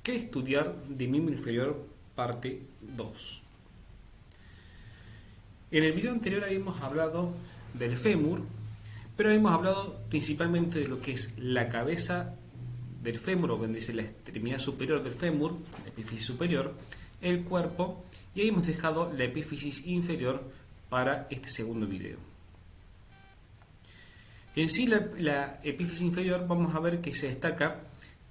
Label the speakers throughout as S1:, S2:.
S1: ¿Qué estudiar de miembro inferior parte 2? En el video anterior habíamos hablado del fémur, pero habíamos hablado principalmente de lo que es la cabeza del fémur, o donde dice la extremidad superior del fémur, la epífisis superior, el cuerpo, y ahí hemos dejado la epífisis inferior para este segundo video. En sí, la epífisis inferior vamos a ver que se destaca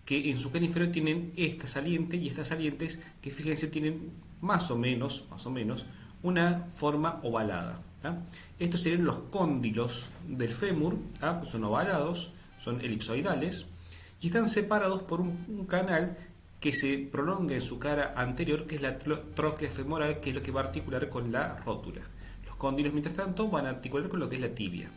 S1: que en su cara inferior tienen esta saliente y estas salientes que, fíjense, tienen más o menos una forma ovalada. ¿Tá? Estos serían los cóndilos del fémur, ¿tá? Son ovalados, son elipsoidales y están separados por un canal que se prolonga en su cara anterior, que es la tróclea femoral, que es lo que va a articular con la rótula. Los cóndilos, mientras tanto, van a articular con lo que es la tibia.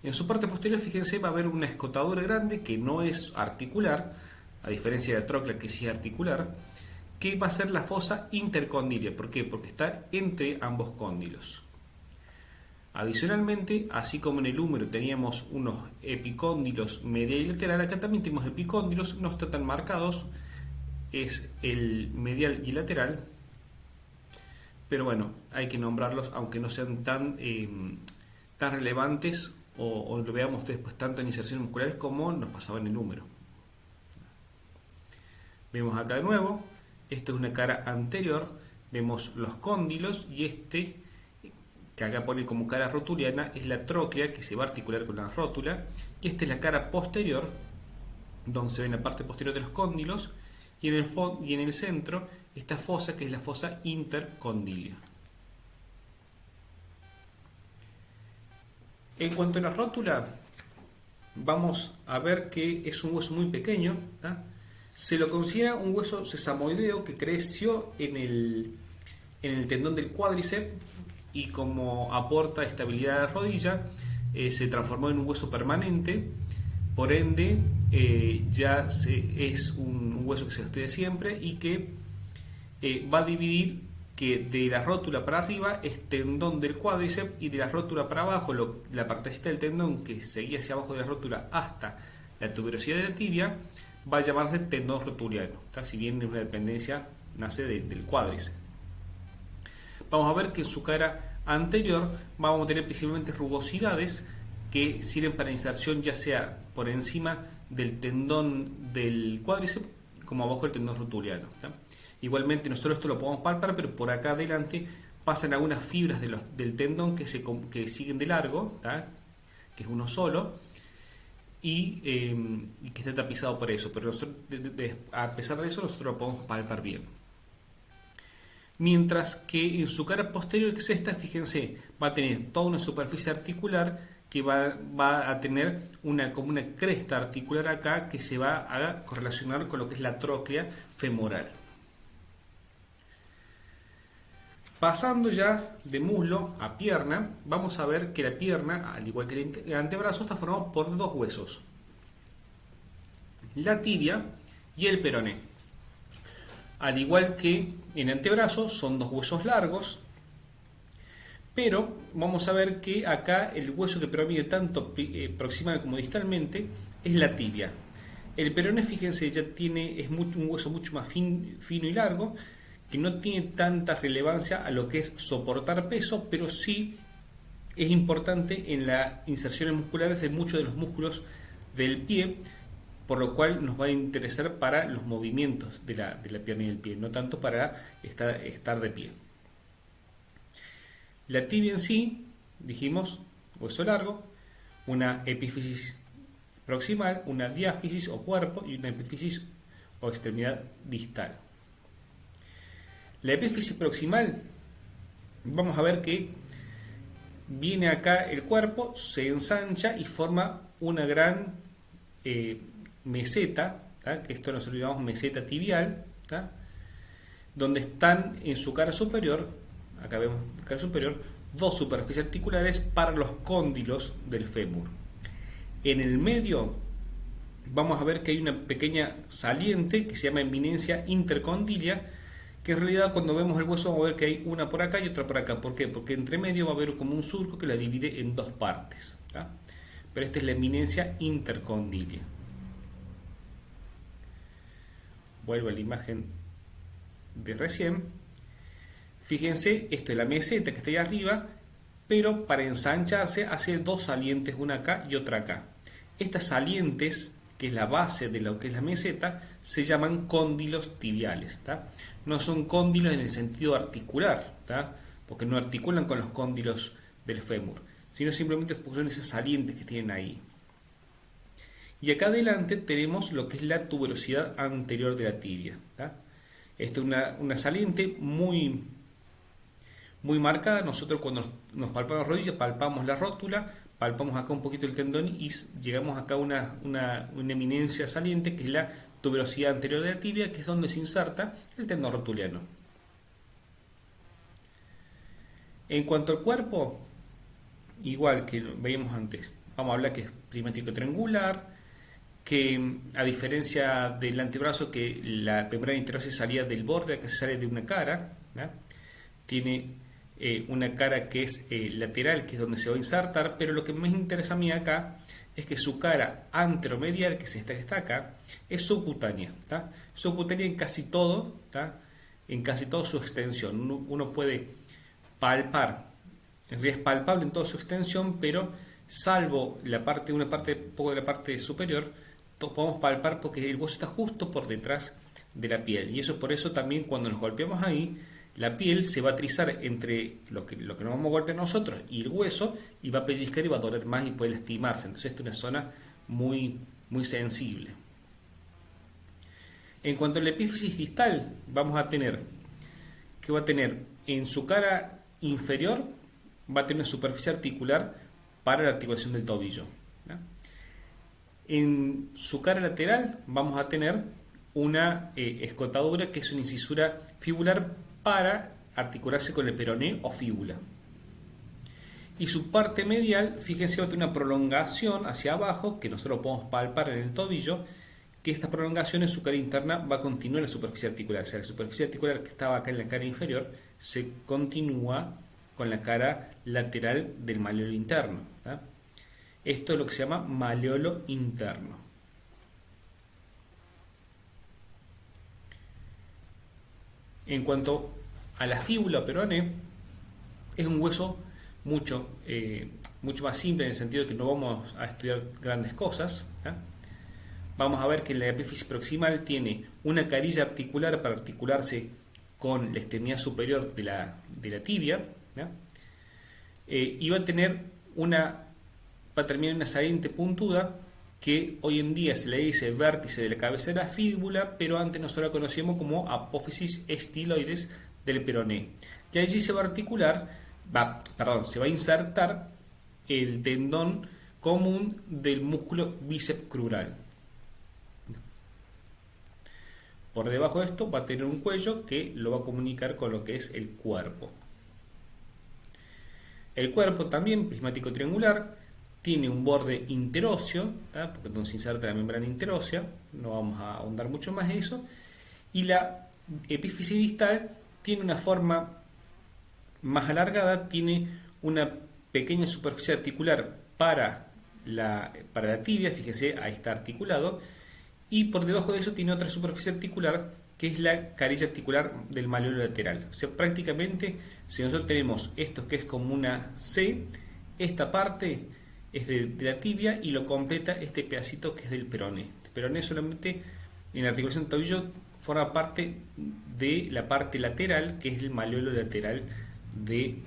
S1: En su parte posterior, fíjense, va a haber una escotadura grande que no es articular, a diferencia de la tróclea que sí es articular, que va a ser la fosa intercondilia. ¿Por qué? Porque está entre ambos cóndilos. Adicionalmente, así como en el húmero teníamos unos epicóndilos medial y lateral, acá también tenemos epicóndilos, no están tan marcados, es el medial y lateral, pero bueno, hay que nombrarlos aunque no sean tan relevantes o lo veamos después tanto en inserciones musculares como nos pasaba en el húmero. Vemos acá de nuevo, esta es una cara anterior, vemos los cóndilos y este, que acá pone como cara rotuliana, es la tróclea que se va a articular con la rótula, y esta es la cara posterior, donde se ve la parte posterior de los cóndilos, y en el centro esta fosa que es la fosa intercondilia. En cuanto a la rótula, vamos a ver que es un hueso muy pequeño, ¿tá? Se lo considera un hueso sesamoideo que creció en el tendón del cuádriceps y como aporta estabilidad a la rodilla, se transformó en un hueso permanente, por ende es un hueso que se estudia siempre y que va a dividir que de la rótula para arriba es tendón del cuádriceps y de la rótula para abajo, la partecita del tendón que seguía hacia abajo de la rótula hasta la tuberosidad de la tibia, va a llamarse tendón rotuliano, ¿tá? Si bien es una dependencia, nace del cuádriceps. Vamos a ver que en su cara anterior vamos a tener principalmente rugosidades que sirven para inserción ya sea por encima del tendón del cuádriceps como abajo del tendón rotuliano, ¿tá? Igualmente nosotros esto lo podemos palpar, pero por acá adelante pasan algunas fibras del tendón que siguen de largo, ¿tá? Que es uno solo, y que está tapizado por eso, pero nosotros, a pesar de eso nosotros lo podemos palpar bien. Mientras que en su cara posterior, que es esta, fíjense, va a tener toda una superficie articular que va a tener como una cresta articular acá que se va a correlacionar con lo que es la tróclea femoral. Pasando ya de muslo a pierna, vamos a ver que la pierna, al igual que el antebrazo, está formado por dos huesos: la tibia y el peroné. Al igual que en el antebrazo, son dos huesos largos, pero vamos a ver que acá el hueso que proviene tanto proximal como distalmente es la tibia. El peroné, fíjense, ya es un hueso mucho más fino y largo, que no tiene tanta relevancia a lo que es soportar peso, pero sí es importante en las inserciones musculares de muchos de los músculos del pie, por lo cual nos va a interesar para los movimientos de la pierna y del pie, no tanto para estar de pie. La tibia en sí, dijimos, hueso largo, una epífisis proximal, una diáfisis o cuerpo y una epífisis o extremidad distal. La epífisis proximal, vamos a ver que viene acá el cuerpo, se ensancha y forma una gran meseta, ¿tá? Que esto nosotros llamamos meseta tibial, ¿tá? Donde están en su cara superior, acá vemos cara superior, dos superficies articulares para los cóndilos del fémur. En el medio vamos a ver que hay una pequeña saliente que se llama eminencia intercondilia, que en realidad cuando vemos el hueso vamos a ver que hay una por acá y otra por acá. ¿Por qué? Porque entre medio va a haber como un surco que la divide en dos partes, ¿tá? Pero esta es la eminencia intercondilia. vuelvo a la imagen de recién. Fíjense, esto es la meseta que está ahí arriba, pero para ensancharse hace dos salientes, una acá y otra acá. Estas salientes, que es la base de lo que es la meseta, se llaman cóndilos tibiales, ¿tá? No son cóndilos en el sentido articular, ¿tá? Porque no articulan con los cóndilos del fémur, sino simplemente son esas salientes que tienen ahí. Y acá adelante tenemos lo que es la tuberosidad anterior de la tibia, ¿tá? Esto es una saliente muy marcada. Nosotros cuando nos palpamos la rodilla, palpamos la rótula, palpamos acá un poquito el tendón y llegamos acá a una eminencia saliente que es la tuberosidad anterior de la tibia, que es donde se inserta el tendón rotuliano. En cuanto al cuerpo, igual que veíamos antes, vamos a hablar que es prismático triangular, que a diferencia del antebrazo, que la membrana interósea salía del borde, acá se sale de una cara, ¿no? Tiene una cara que es lateral, que es donde se va a insertar, pero lo que me interesa a mí acá es que su cara anteromedial, que es esta que está acá, es subcutánea, ¿tá? Subcutánea en casi todo, ¿tá? En casi toda su extensión. Uno puede palpar, en realidad es palpable en toda su extensión, pero salvo una parte poco de la parte superior, podemos palpar porque el hueso está justo por detrás de la piel. Y eso por eso también cuando nos golpeamos ahí, la piel se va a trizar entre lo que nos vamos a golpear nosotros y el hueso, y va a pellizcar y va a doler más y puede lastimarse. Entonces esta es una zona muy sensible. En cuanto a la epífisis distal, vamos a tener que va a tener en su cara inferior, va a tener una superficie articular para la articulación del tobillo, ¿no? En su cara lateral vamos a tener una escotadura, que es una incisura fibular para articularse con el peroné o fíbula. Y su parte medial, fíjense, va a tener una prolongación hacia abajo que nosotros podemos palpar en el tobillo, que esta prolongación en su cara interna va a continuar en la superficie articular. O sea, la superficie articular que estaba acá en la cara inferior se continúa con la cara lateral del maleolo interno, ¿tá? Esto es lo que se llama maleolo interno. En cuanto a la fíbula o peroné, es un hueso mucho más simple, en el sentido de que no vamos a estudiar grandes cosas, ¿tá? Vamos a ver que la epífisis proximal tiene una carilla articular para articularse con la extremidad superior de la tibia, ¿ya? Y va a terminar en una saliente puntuda que hoy en día se le dice vértice de la cabeza de la fíbula, pero antes nosotros la conocíamos como apófisis estiloides del peroné. Y allí se va a se va a insertar el tendón común del músculo bíceps crural. Por debajo de esto va a tener un cuello que lo va a comunicar con lo que es el cuerpo. El cuerpo también, prismático triangular, tiene un borde interóseo, ¿tá? Porque entonces inserta la membrana interósea, no vamos a ahondar mucho más en eso. Y la epífisis distal tiene una forma más alargada, tiene una pequeña superficie articular para la tibia, fíjense, ahí está articulado, y por debajo de eso tiene otra superficie articular que es la carilla articular del maleolo lateral. O sea, prácticamente, si nosotros tenemos esto que es como una C, esta parte es de la tibia y lo completa este pedacito que es del peroné. El peroné solamente en la articulación del tobillo forma parte de la parte lateral, que es el maleolo lateral de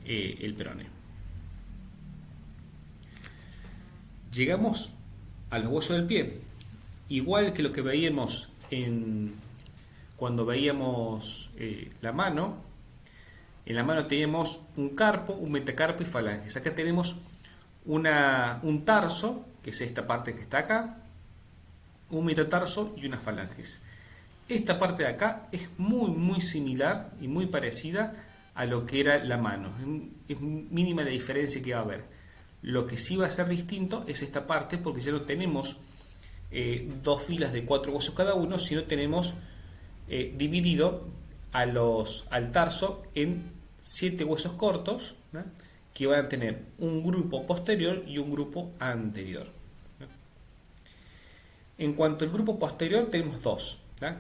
S1: el peroné. Llegamos a los huesos del pie. Igual que lo que veíamos cuando veíamos la mano, en la mano teníamos un carpo, un metacarpo y falanges. Acá tenemos un tarso, que es esta parte que está acá, un metatarso y unas falanges. Esta parte de acá es muy similar y muy parecida a lo que era la mano. Es mínima la diferencia que va a haber. Lo que sí va a ser distinto es esta parte, porque ya no tenemos dos filas de 4 huesos cada uno, sino tenemos dividido al tarso en 7 huesos cortos, ¿no? Que van a tener un grupo posterior y un grupo anterior, ¿no? En cuanto al grupo posterior tenemos dos, ¿no?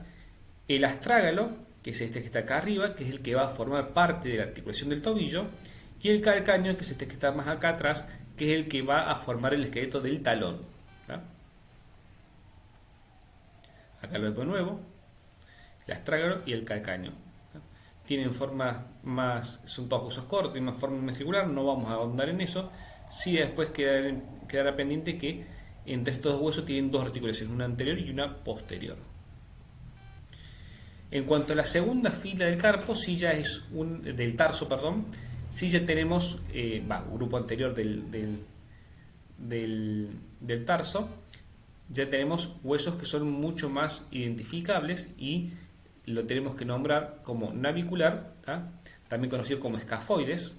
S1: El astrágalo, que es este que está acá arriba, que es el que va a formar parte de la articulación del tobillo, y el calcáneo, que es este que está más acá atrás, que es el que va a formar el esqueleto del talón. ¿Tá? Acá lo veo de nuevo, el astrágalo y el calcáneo. ¿Tá? Tienen forma más, son todos huesos cortos, tienen una forma más circular, no vamos a ahondar en eso. Sí, después quedará pendiente que entre estos dos huesos tienen dos articulaciones, una anterior y una posterior. En cuanto a la segunda fila del carpo, sí ya es del tarso, perdón, sí ya tenemos, grupo anterior del tarso, ya tenemos huesos que son mucho más identificables y lo tenemos que nombrar como navicular, ¿tá? También conocido como escafoides,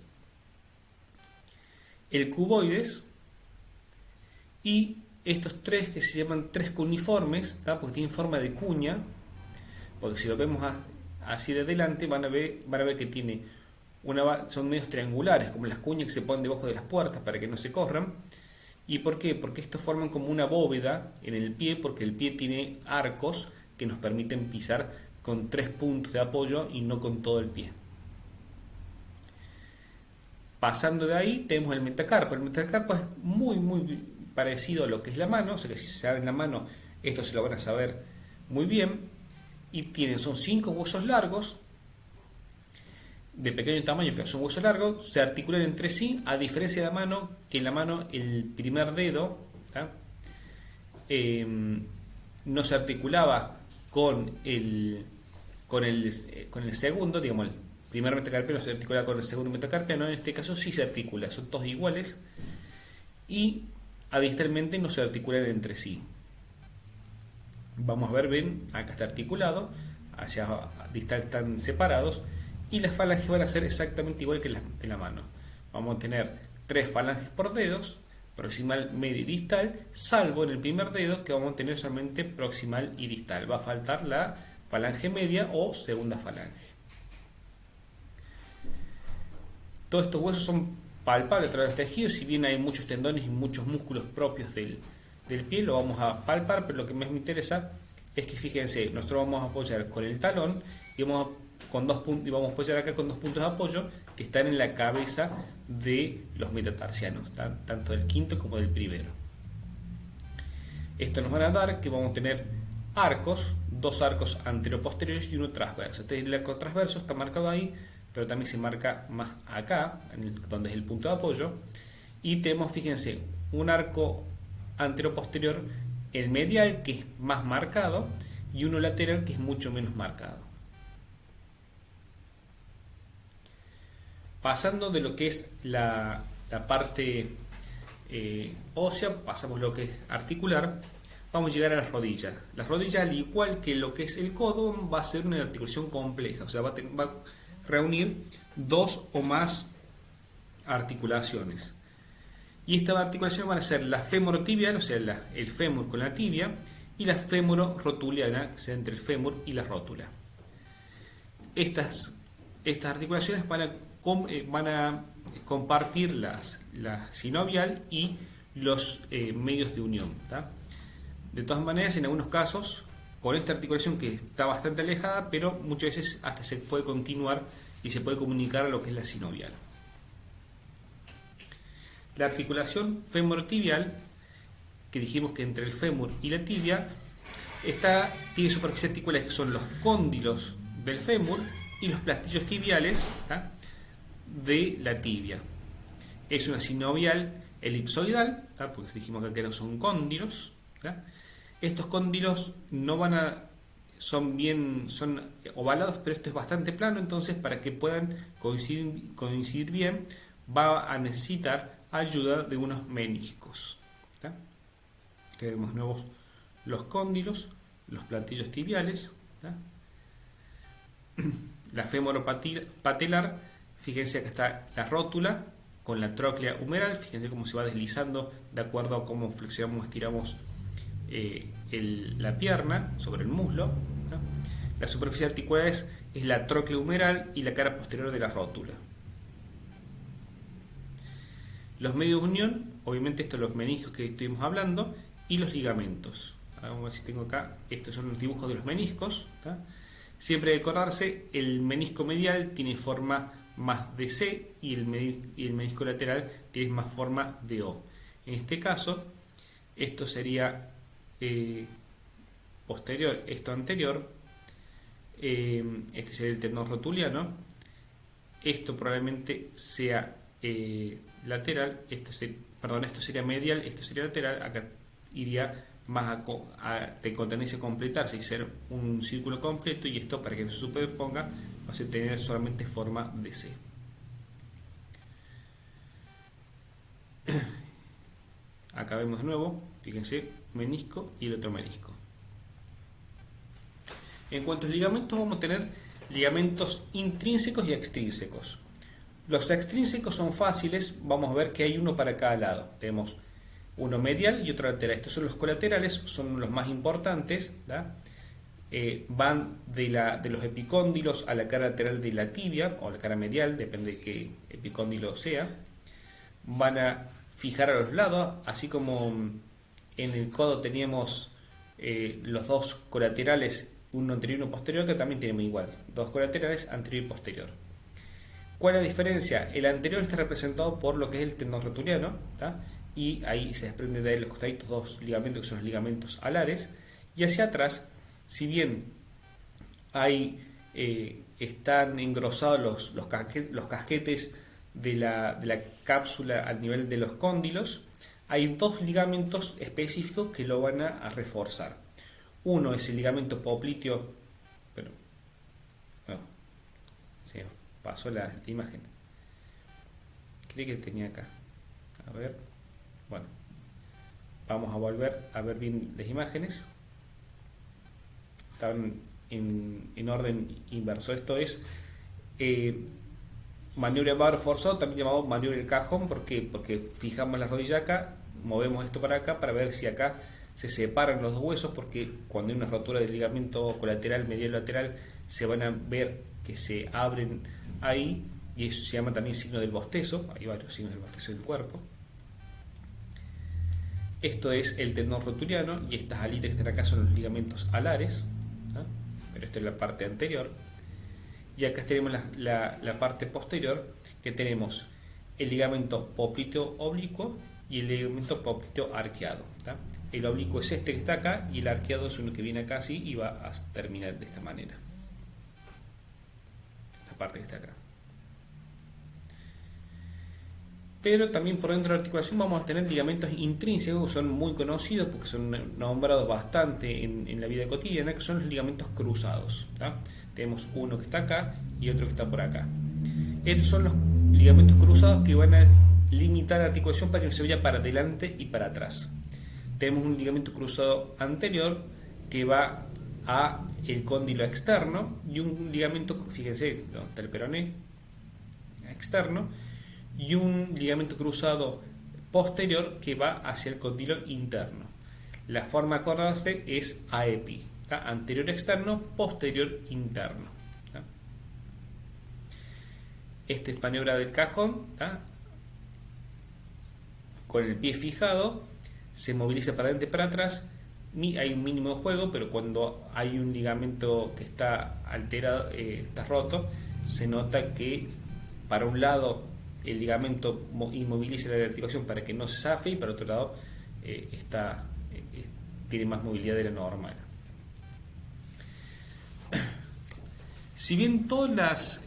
S1: el cuboides y estos tres que se llaman tres cuneiformes, ¿tá? Porque tienen forma de cuña, porque si lo vemos así de delante van a ver que tiene son medios triangulares, como las cuñas que se ponen debajo de las puertas para que no se corran. ¿Y por qué? Porque estos forman como una bóveda en el pie, porque el pie tiene arcos que nos permiten pisar con 3 puntos de apoyo y no con todo el pie. Pasando de ahí tenemos el metacarpo. El metacarpo es muy parecido a lo que es la mano, o sea que si se saben la mano, esto se lo van a saber muy bien. Y son 5 huesos largos, de pequeño tamaño, pero son huesos largos, se articulan entre sí, a diferencia de la mano, que en la mano el primer dedo no se articulaba con el segundo, digamos, el primer metacarpio no se articula con el segundo metacarpio, no, en este caso sí se articula, son todos iguales y adistalmente no se articulan entre sí. Vamos a ver bien, acá está articulado, hacia distal están separados y las falanges van a ser exactamente igual que en la mano. Vamos a tener 3 falanges por dedos, proximal, media y distal, salvo en el primer dedo que vamos a tener solamente proximal y distal. Va a faltar la falange media o segunda falange. Todos estos huesos son palpables a través del tejido, si bien hay muchos tendones y muchos músculos propios del pie, lo vamos a palpar, pero lo que más me interesa es que fíjense, nosotros vamos a apoyar con el talón y vamos a apoyar acá con 2 puntos de apoyo que están en la cabeza de los metatarsianos, tanto del quinto como del primero. Esto nos va a dar que vamos a tener arcos, 2 arcos anteroposteriores y uno transverso. El arco transverso está marcado ahí, pero también se marca más acá, donde es el punto de apoyo, y tenemos, fíjense, un arco anteroposterior, el medial, que es más marcado, y uno lateral, que es mucho menos marcado. Pasando de lo que es la parte ósea, pasamos a lo que es articular, vamos a llegar a las rodillas. Las rodillas, al igual que lo que es el codo, va a ser una articulación compleja, o sea, va a reunir 2 o más articulaciones. Y estas articulaciones van a ser la femorotibial, o sea, el fémur con la tibia, y la femororotuliana, o sea, entre el fémur y la rótula. Estas articulaciones van a compartir la sinovial y los medios de unión. ¿Tá? De todas maneras, en algunos casos, con esta articulación que está bastante alejada, pero muchas veces hasta se puede continuar y se puede comunicar a lo que es la sinovial. La articulación femorotibial, que dijimos que entre el fémur y la tibia, tiene superficies articulares que son los cóndilos del fémur y los plastillos tibiales, ¿tá? De la tibia. Es una sinovial elipsoidal, ¿tá? Porque dijimos acá que no son cóndilos, ¿tá? Estos cóndilos son ovalados, pero esto es bastante plano, entonces para que puedan coincidir bien va a necesitar ayuda de unos meniscos. ¿Tá? Que vemos nuevos los cóndilos, los platillos tibiales, ¿tá? La femoropatelar, fíjense que está la rótula con la tróclea humeral, fíjense cómo se va deslizando de acuerdo a cómo flexionamos, estiramos la pierna sobre el muslo. ¿Tá? La superficie articular es la tróclea humeral y la cara posterior de la rótula. Los medios de unión, obviamente estos son los meniscos que estuvimos hablando, y los ligamentos. Vamos a ver si tengo acá, estos son los dibujos de los meniscos. ¿Tá? Siempre hay que acordarse, el menisco medial tiene forma más de C y el menisco lateral tiene más forma de O. En este caso, esto sería posterior, esto anterior, este sería el tendón rotuliano, esto probablemente sea lateral, esto sería medial, esto sería lateral, acá iría más con tendencia a completarse y ser un círculo completo, y esto para que se superponga va a tener solamente forma de C. Acá vemos de nuevo, fíjense, menisco y el otro menisco. En cuanto a los ligamentos, vamos a tener ligamentos intrínsecos y extrínsecos. Los extrínsecos son fáciles, vamos a ver que hay uno para cada lado. Tenemos uno medial y otro lateral. Estos son los colaterales, son los más importantes, van de los epicóndilos a la cara lateral de la tibia o la cara medial, depende de qué epicóndilo sea. Van a fijar a los lados, así como en el codo teníamos los dos colaterales, uno anterior y uno posterior, que también tenemos igual, dos colaterales anterior y posterior. ¿Cuál es la diferencia? El anterior está representado por lo que es el tendón rotuliano, y ahí se desprenden de los costaditos dos ligamentos que son los ligamentos alares, y hacia atrás, si bien están engrosados los casquetes de la cápsula al nivel de los cóndilos, hay dos ligamentos específicos que lo van a reforzar. Uno es el ligamento popliteo, pero no, se pasó la imagen. Creí que tenía acá. A ver, bueno, vamos a volver a ver bien las imágenes. Están en orden inverso. Esto es maniobra de bar forzado, también llamado maniobra del cajón. ¿Por qué? Porque fijamos la rodilla acá, movemos esto para acá para ver si acá se separan los dos huesos, porque cuando hay una rotura del ligamento colateral, medial, lateral, se van a ver que se abren ahí, y eso se llama también signo del bostezo. Hay varios signos del bostezo del cuerpo. Esto es el tendón rotuliano, y estas alitas que están acá son los ligamentos alares, ¿no? Pero esto es la parte anterior. Y acá tenemos la parte posterior, que tenemos el ligamento popliteo oblicuo y el ligamento popliteo arqueado, ¿tá? El oblicuo es este que está acá, y el arqueado es uno que viene acá así y va a terminar de esta manera. Esta parte que está acá. Pero también por dentro de la articulación vamos a tener ligamentos intrínsecos, que son muy conocidos porque son nombrados bastante en la vida cotidiana, que son los ligamentos cruzados, ¿tá? Tenemos uno que está acá y otro que está por acá. Estos son los ligamentos cruzados que van a limitar la articulación para que no se vaya para adelante y para atrás. Tenemos un ligamento cruzado anterior que va a el cóndilo externo, y un ligamento, fíjense, ¿no? Está el peroné externo, y un ligamento cruzado posterior que va hacia el cóndilo interno. La forma de acordarse es AEPI, ¿tá? Anterior externo, posterior interno, ¿tá? Este es maniobra del cajón, ¿tá? Con el pie fijado se moviliza para adelante y para atrás. Hay un mínimo de juego, pero cuando hay un ligamento que está alterado, está roto, se nota que para un lado el ligamento inmoviliza la articulación para que no se zafe, y para otro lado tiene más movilidad de la normal. Si bien todas las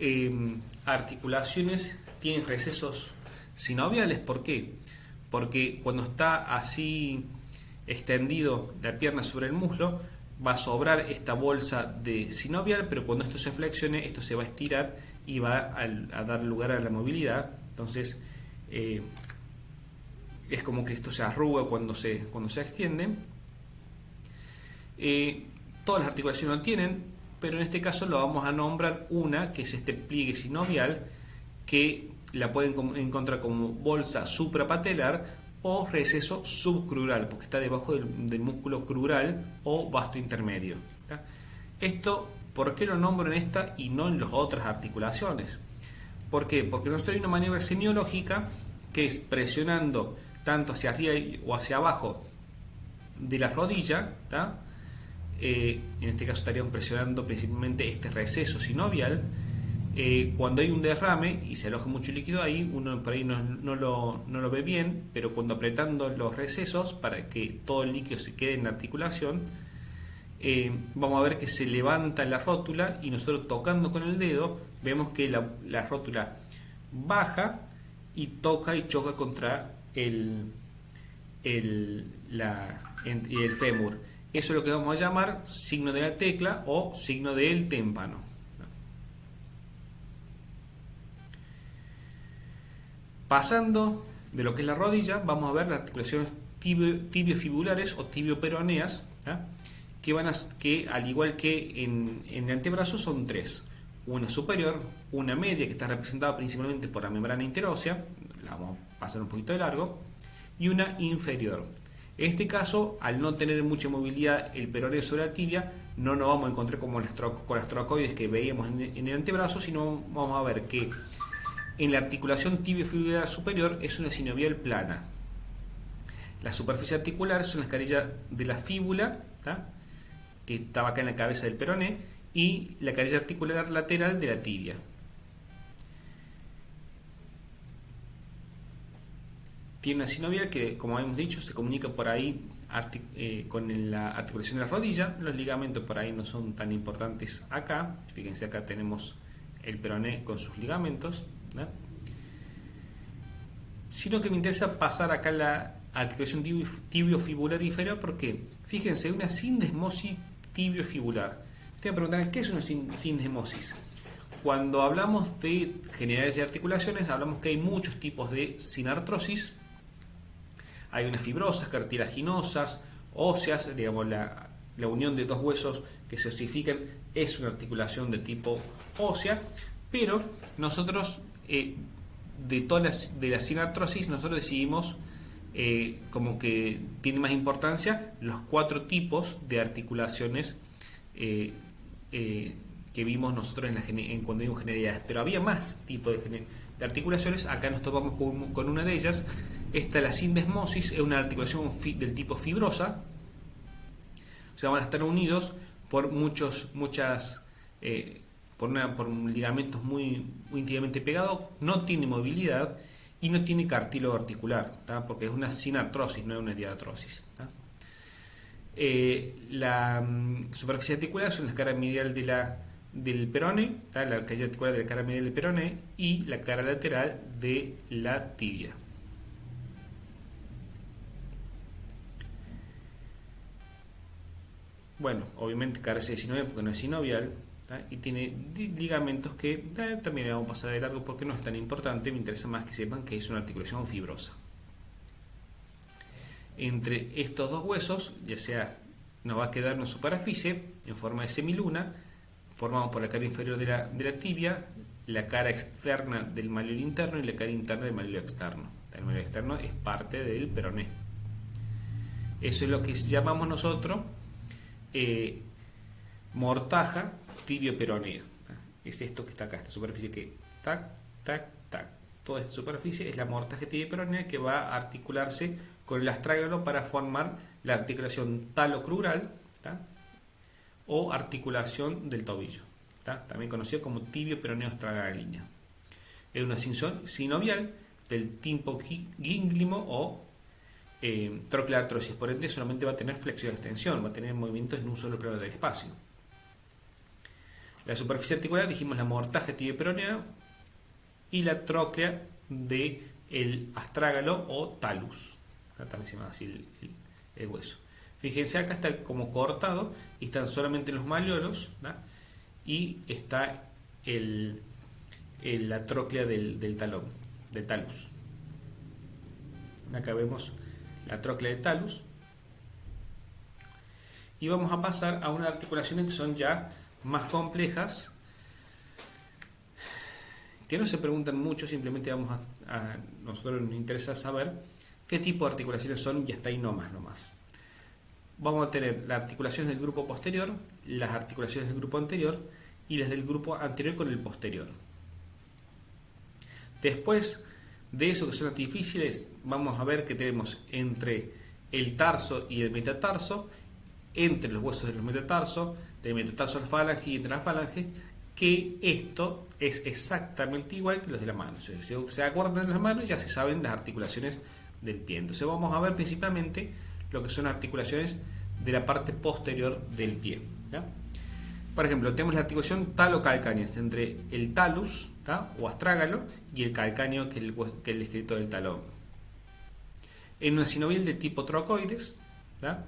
S1: articulaciones tienen recesos sinoviales, ¿por qué? Porque cuando está así extendido la pierna sobre el muslo, va a sobrar esta bolsa de sinovial, pero cuando esto se flexione, esto se va a estirar y va a dar lugar a la movilidad. Entonces es como que esto se arruga cuando se extiende. Todas las articulaciones lo tienen, pero en este caso lo vamos a nombrar una, que es este pliegue sinovial, que la pueden encontrar como bolsa suprapatelar o receso subcrural, porque está debajo del músculo crural o vasto intermedio, ¿tá? Esto, ¿por qué lo nombro en esta y no en las otras articulaciones? ¿Por qué? Porque nosotros hay una maniobra semiológica que es presionando tanto hacia arriba o hacia abajo de la rodilla, ¿tá? en este caso estaríamos presionando principalmente este receso sinovial. Cuando hay un derrame y se aloja mucho líquido ahí, uno por ahí no lo ve bien, pero cuando apretando los recesos para que todo el líquido se quede en la articulación, vamos a ver que se levanta la rótula y nosotros tocando con el dedo vemos que la rótula baja y toca y choca contra el fémur. Eso es lo que vamos a llamar signo de la tecla o signo del témpano. Pasando de lo que es la rodilla, vamos a ver las articulaciones tibiofibulares o tibioperoneas, que al igual que en el antebrazo son tres. Una superior, una media que está representada principalmente por la membrana interósea, la vamos a pasar un poquito de largo, y una inferior. En este caso, al no tener mucha movilidad el peroneo sobre la tibia, no nos vamos a encontrar como con las trocoides que veíamos en el antebrazo, sino vamos a ver que en la articulación tibiofibular superior es una sinovial plana. La superficie articular son las carillas de la fíbula, que estaba acá en la cabeza del peroné, y la carilla articular lateral de la tibia. Tiene una sinovial que, como hemos dicho, se comunica por ahí con la articulación de la rodilla. Los ligamentos por ahí no son tan importantes acá. Fíjense, acá tenemos el peroné con sus ligamentos, ¿no? Sino que me interesa pasar acá la articulación tibiofibular inferior, porque fíjense, una sindesmosis tibiofibular. Ustedes me preguntarán, ¿qué es una sindesmosis? Cuando hablamos de generales de articulaciones, hablamos que hay muchos tipos de sinartrosis. Hay unas fibrosas, cartilaginosas, óseas, digamos la unión de dos huesos que se osifican es una articulación de tipo ósea, pero nosotros de todas las sinartrosis nosotros decidimos como que tiene más importancia los 4 tipos de articulaciones que vimos nosotros cuando vimos generalidades, pero había más tipos de articulaciones. Acá nos topamos con una de ellas. Esta, la sindesmosis, es una articulación del tipo fibrosa, o sea, van a estar unidos por por ligamentos muy íntimamente pegados, no tiene movilidad y no tiene cartílago articular, porque es una sinartrosis, no es una diartrosis. La superficie articular son la cara medial del peroné, la carilla articular de la cara medial del peroné y la cara lateral de la tibia. Bueno, obviamente carece de sinovial porque no es sinovial, y tiene ligamentos que también le vamos a pasar de largo porque no es tan importante. Me interesa más que sepan que es una articulación fibrosa. Entre estos dos huesos, ya sea, nos va a quedar una superficie en forma de semiluna, formado por la cara inferior de la tibia, la cara externa del malleolo interno y la cara interna del malleolo externo. El malleolo externo es parte del peroné. Eso es lo que llamamos nosotros mortaja tibio-peronea. Es esto que está acá, esta superficie que tac, tac, tac. Toda esta superficie es la mortaja tibio-peronea que va a articularse con el astrágalo para formar la articulación talocrural, o articulación del tobillo, también conocida como tibio-peroneo astragalínea. Es una sinovial del tipo gínglimo o trocle artrosis, por ende solamente va a tener flexión y extensión, va a tener movimientos en un solo plano del espacio. La superficie articular, dijimos, la mortaja tibio-peronea y la tróclea del astrágalo o talus, también se llama así el hueso. Fíjense, acá está como cortado y están solamente los malleolos, y está la tróclea del talón, del talus. Acá vemos la tróclea del talus. Y vamos a pasar a unas articulaciones que son ya más complejas, que no se preguntan mucho, simplemente nosotros nos interesa saber qué tipo de articulaciones son y hasta ahí nomás. Vamos a tener las articulaciones del grupo posterior, las articulaciones del grupo anterior y las del grupo anterior con el posterior. Después de eso, que son las difíciles, vamos a ver que tenemos entre el tarso y el metatarso entre los huesos de los metatarsos, del metatarso a la falange y entre las falanges, que esto es exactamente igual que los de la mano. Si se acuerdan de las manos, ya se saben las articulaciones del pie. Entonces vamos a ver principalmente lo que son articulaciones de la parte posterior del pie, ¿ya? Por ejemplo, tenemos la articulación talocalcánea entre el talus, ¿tá? O astrágalo y el calcáneo, que es el esqueleto del talón. En una sinovial de tipo trocoides, ¿tá?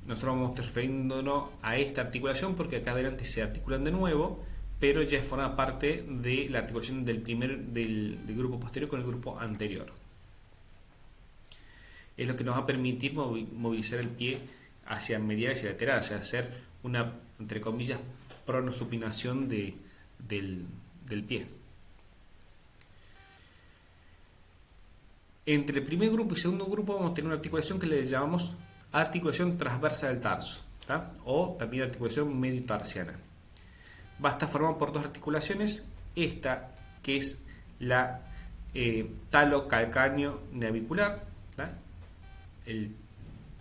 S1: Nosotros vamos refiriéndonos a esta articulación porque acá adelante se articulan de nuevo, pero ya forma parte de la articulación del grupo posterior con el grupo anterior. Es lo que nos va a permitir movilizar el pie hacia medial y hacia lateral, o sea, hacer una, entre comillas, pronosupinación del pie. Entre el primer grupo y segundo grupo vamos a tener una articulación que le llamamos articulación transversa del tarso, ¿tá? O también articulación mediotarsiana. Va a estar formada por dos articulaciones, esta que es la talocalcáneo navicular, ¿tá?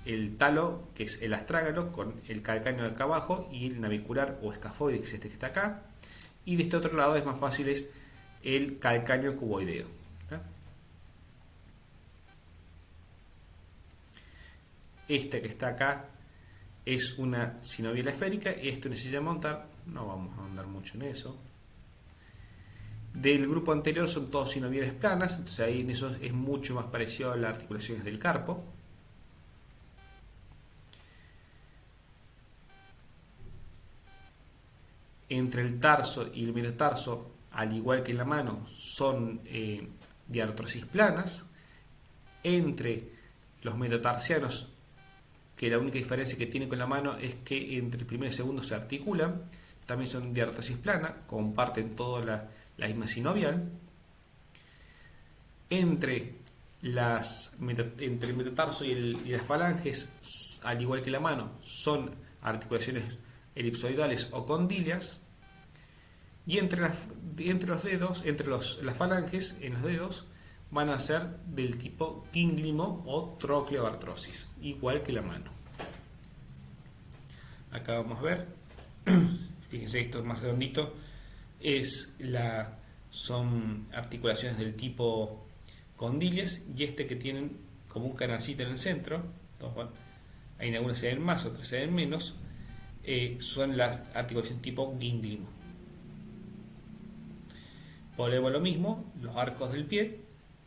S1: El talo, que es el astrágalo, con el calcáneo de acá abajo, y el navicular o escafoide, que es este que está acá. Y de este otro lado es más fácil, es el calcáneo cuboideo, ¿tá? Esta que está acá es una sinovial esférica, esto necesita montar, no vamos a andar mucho en eso. Del grupo anterior son todos sinoviales planas, entonces ahí en eso es mucho más parecido a las articulaciones del carpo. Entre el tarso y el metatarso, al igual que en la mano, son diartrosis planas. Entre los metatarsianos, que la única diferencia que tiene con la mano es que entre el primero y el segundo se articulan, también son diartrosis plana, comparten toda la misma sinovial. Entre el metatarso y las falanges, al igual que la mano, son articulaciones elipsoidales o condilias, y entre los dedos, las falanges en los dedos, van a ser del tipo gínglimo o trocleoartrosis, igual que la mano. Acá vamos a ver, fíjense, esto es más redondito, son articulaciones del tipo condilias, y que tienen como un canalcito en el centro. Entonces, bueno, hay algunas se ven más, otras se ven menos. Son las articulaciones tipo gínglimo. Volvemos lo mismo, los arcos del pie,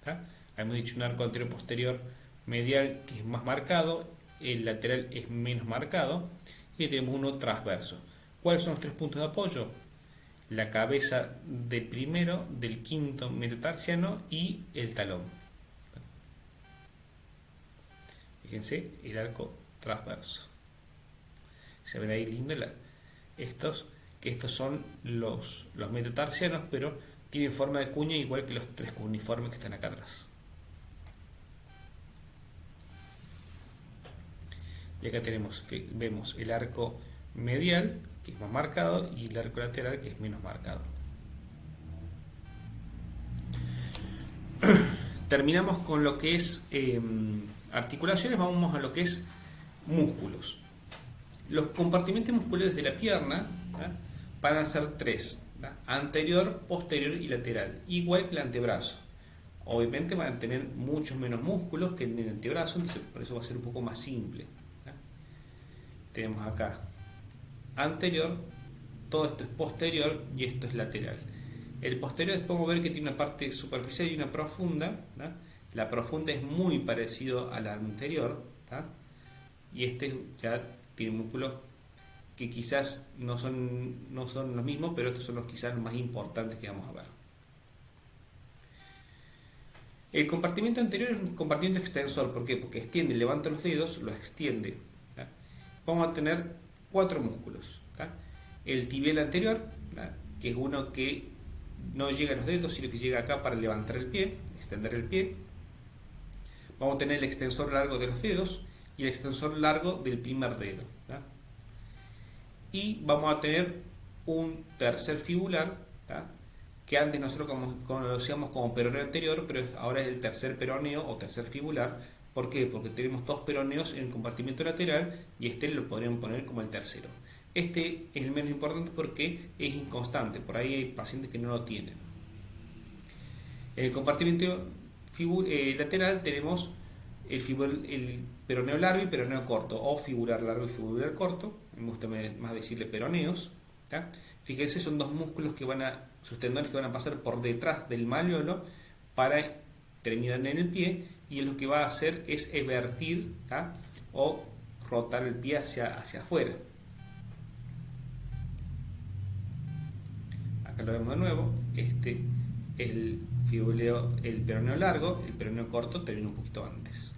S1: ¿tá? Hemos dicho un arco anterior posterior medial que es más marcado, el lateral es menos marcado, y tenemos uno transverso. ¿Cuáles son los tres puntos de apoyo? La cabeza del primero, del quinto metatarsiano y el talón. Fíjense, el arco transverso. Se ven ahí lindo estos son los metatarsianos, pero tienen forma de cuña igual que los tres cuneiformes que están acá atrás. Y acá vemos el arco medial, que es más marcado, y el arco lateral, que es menos marcado. Terminamos con lo que es articulaciones, vamos a lo que es músculos. Los compartimentos musculares de la pierna, ¿tá? Van a ser tres, ¿tá? Anterior, posterior y lateral, igual que el antebrazo. Obviamente van a tener muchos menos músculos que en el antebrazo, entonces por eso va a ser un poco más simple, ¿tá? Tenemos acá anterior, todo esto es posterior y esto es lateral. El posterior después podemos ver que tiene una parte superficial y una profunda, ¿tá? La profunda es muy parecido a la anterior, ¿tá? Y ya tiene músculos que quizás no son los mismos, pero estos son los quizás más importantes que vamos a ver. El compartimento anterior es un compartimento extensor. ¿Por qué? Porque extiende, levanta los dedos, los extiende, ¿tá? Vamos a tener cuatro músculos, ¿tá? El tibial anterior, ¿tá? Que es uno que no llega a los dedos, sino que llega acá para levantar el pie, extender el pie. Vamos a tener el extensor largo de los dedos y el extensor largo del primer dedo, ¿tá? Y vamos a tener un tercer fibular, ¿tá? Que antes nosotros conocíamos como peroneo anterior, pero ahora es el tercer peroneo o tercer fibular, ¿Por qué? Porque tenemos dos peroneos en el compartimento lateral y este lo podríamos poner como el tercero. Este es el menos importante porque es inconstante, por ahí hay pacientes que no lo tienen. En el compartimento lateral tenemos el peroneo largo y peroneo corto, o fibular largo y fibular corto, me gusta más decirle peroneos. ¿Tá? Fíjense, son dos músculos que sus tendones que van a pasar por detrás del malleolo para terminar en el pie, y lo que va a hacer es evertir, ¿tá? O rotar el pie hacia afuera. Acá lo vemos de nuevo, este es el peroneo largo, el peroneo corto termina un poquito antes.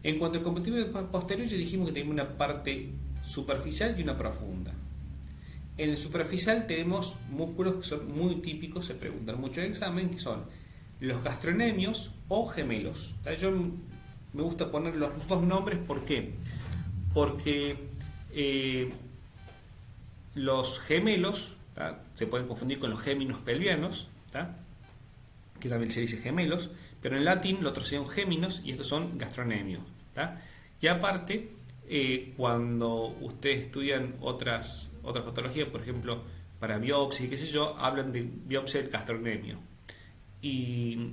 S1: En cuanto al compartimento posterior, ya dijimos que tenemos una parte superficial y una profunda. En el superficial tenemos músculos que son muy típicos, se preguntan mucho en el examen, que son los gastronemios o gemelos. Yo me gusta poner los dos nombres, ¿por qué? Porque los gemelos, ¿tá? Se pueden confundir con los géminos pelvianos, ¿tá? Que también se dice gemelos, pero en latín los otros son géminos y estos son gastronemios, ¿tá? Y aparte, cuando ustedes estudian otras patologías, por ejemplo, para biopsia y qué sé yo, hablan de biopsia del gastronemio. Y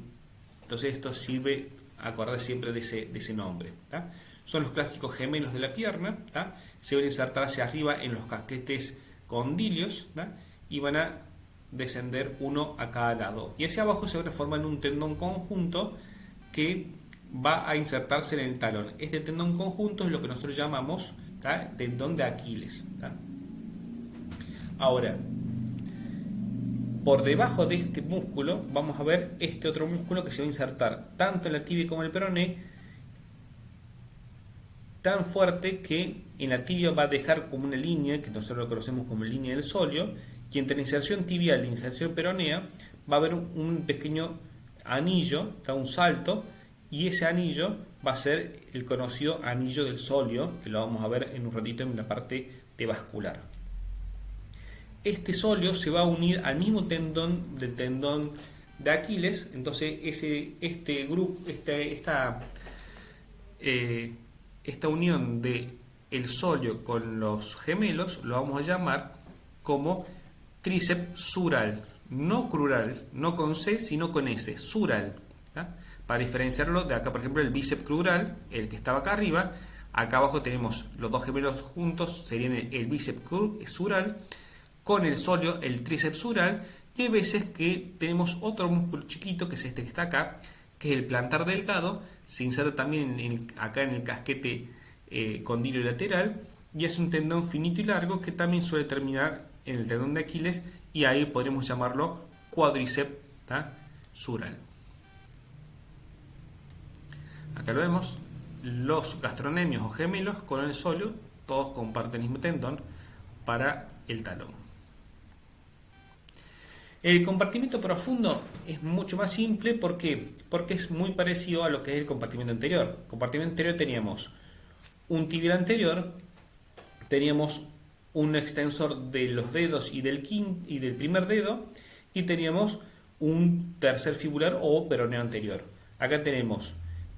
S1: entonces esto sirve a acordar siempre de ese nombre, ¿tá? Son los clásicos gemelos de la pierna, ¿tá? Se van a insertar hacia arriba en los casquetes condilios, ¿tá? Y van a descender uno a cada lado. Y hacia abajo se van a formar en un tendón conjunto que va a insertarse en el talón. Este tendón conjunto es lo que nosotros llamamos, ¿tá? Tendón de Aquiles, ¿tá? Ahora, por debajo de este músculo vamos a ver este otro músculo que se va a insertar tanto en la tibia como en el peroné, tan fuerte que en la tibia va a dejar como una línea, que nosotros lo conocemos como línea del solio, y entre la inserción tibial y la inserción peronea va a haber un pequeño anillo, ¿tá? Un salto, y ese anillo va a ser el conocido anillo del solio, que lo vamos a ver en un ratito en la parte de vascular. Este solio se va a unir al mismo tendón del tendón de Aquiles, entonces esta unión de el solio con los gemelos lo vamos a llamar como tríceps sural, no crural, no con C sino con S, sural, ¿tá? Para diferenciarlo de acá, por ejemplo, el bíceps crural, el que estaba acá arriba, acá abajo tenemos los dos gemelos juntos, serían el bíceps sural, con el solio el tríceps sural, y hay veces que tenemos otro músculo chiquito, que es este que está acá, que es el plantar delgado, se inserta también acá en el casquete condilio lateral, y es un tendón finito y largo que también suele terminar en el tendón de Aquiles, y ahí podremos llamarlo cuádriceps, ¿tá? Sural. Acá lo vemos, los gastronemios o gemelos con el solio, todos comparten el mismo tendón para el talón. El compartimento profundo es mucho más simple, ¿por qué? Porque es muy parecido a lo que es el compartimento anterior. El compartimento anterior teníamos un tibial anterior, teníamos un extensor de los dedos y del primer dedo, y teníamos un tercer fibular o peroneo anterior. Acá tenemos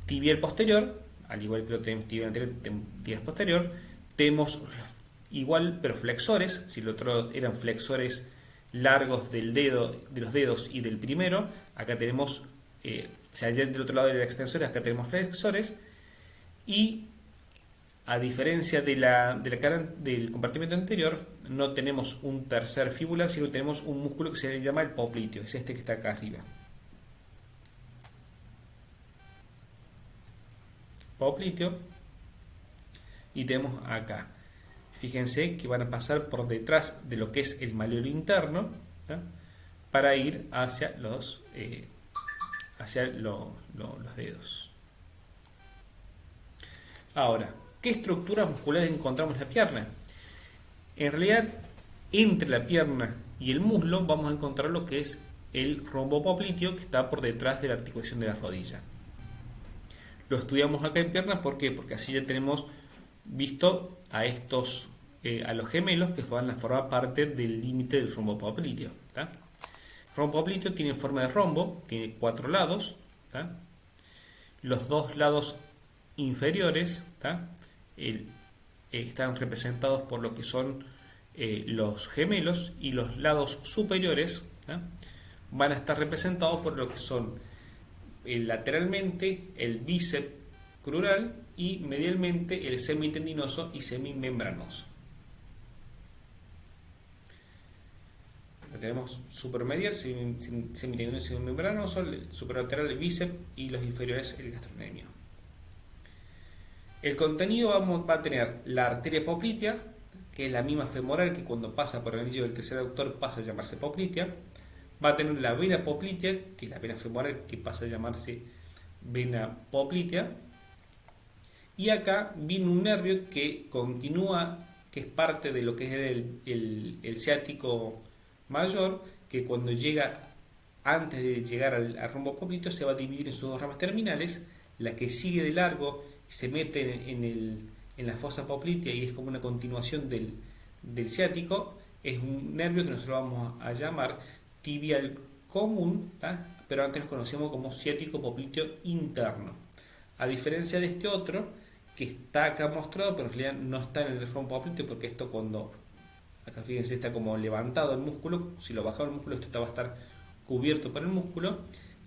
S1: tibial posterior, al igual que lo tenemos tibial anterior, tibial posterior, tenemos igual pero flexores, si los otros eran flexores largos de los dedos y del primero, acá tenemos, si ayer del otro lado era extensores, acá tenemos flexores, y a diferencia de del compartimento anterior, no tenemos un tercer fibular, sino tenemos un músculo que se llama el popliteo, es este que está acá arriba. Popliteo, y tenemos acá, fíjense que van a pasar por detrás de lo que es el malleolo interno, ¿tá? Para ir hacia los dedos. Ahora, ¿qué estructuras musculares encontramos en la pierna? En realidad, entre la pierna y el muslo vamos a encontrar lo que es el rombo popliteo, que está por detrás de la articulación de la rodilla. Lo estudiamos acá en pierna, ¿por qué? Porque así ya tenemos visto a los gemelos que van a formar parte del límite del rombo popliteo, ¿tá? rombo popliteo tiene forma de rombo, tiene 4 lados, ¿tá? Los dos lados inferiores, ¿tá? Están representados por lo que son los gemelos, y los lados superiores, ¿tá? Van a estar representados por lo que son lateralmente el bíceps crural y medialmente el semitendinoso y semimembranoso. Tenemos supermedial, semitendinoso y semimembranoso, el superlateral el bíceps y los inferiores el gastrocnemio. El contenido va a tener la arteria poplitea, que es la misma femoral que cuando pasa por el anillo del tercer aductor pasa a llamarse poplitea. Va a tener la vena poplitea, que es la vena femoral que pasa a llamarse vena poplitea. Y acá viene un nervio que continúa, que es parte de lo que es el ciático mayor, que cuando llega, antes de llegar al rombo popliteo, se va a dividir en sus dos ramas terminales. La que sigue de largo se mete en la fosa poplitea y es como una continuación del ciático. Es un nervio que nosotros vamos a llamar tibial común, ¿tá? Pero antes lo conocíamos como ciático popliteo interno. A diferencia de este otro, que está acá mostrado, pero en realidad no está en el rombo popliteo, porque esto cuando, acá fíjense, está como levantado el músculo, si lo bajamos el músculo, esto va a estar cubierto por el músculo,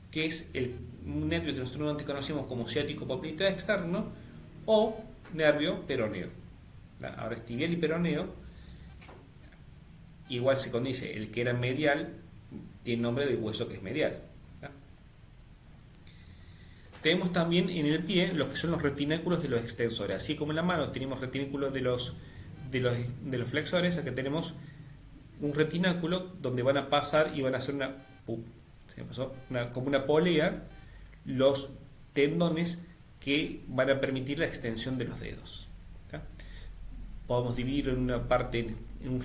S1: que es un nervio que nosotros antes conocíamos como ciático popliteo externo o nervio peroneo. Ahora es tibial y peroneo. Igual se condice, el que era medial tiene nombre de hueso que es medial. Tenemos también en el pie lo que son los retináculos de los extensores. Así como en la mano tenemos retináculos de los flexores, acá tenemos un retináculo donde van a pasar y van a hacer como una polea los tendones que van a permitir la extensión de los dedos. ¿Tá? Podemos dividir en una parte, en un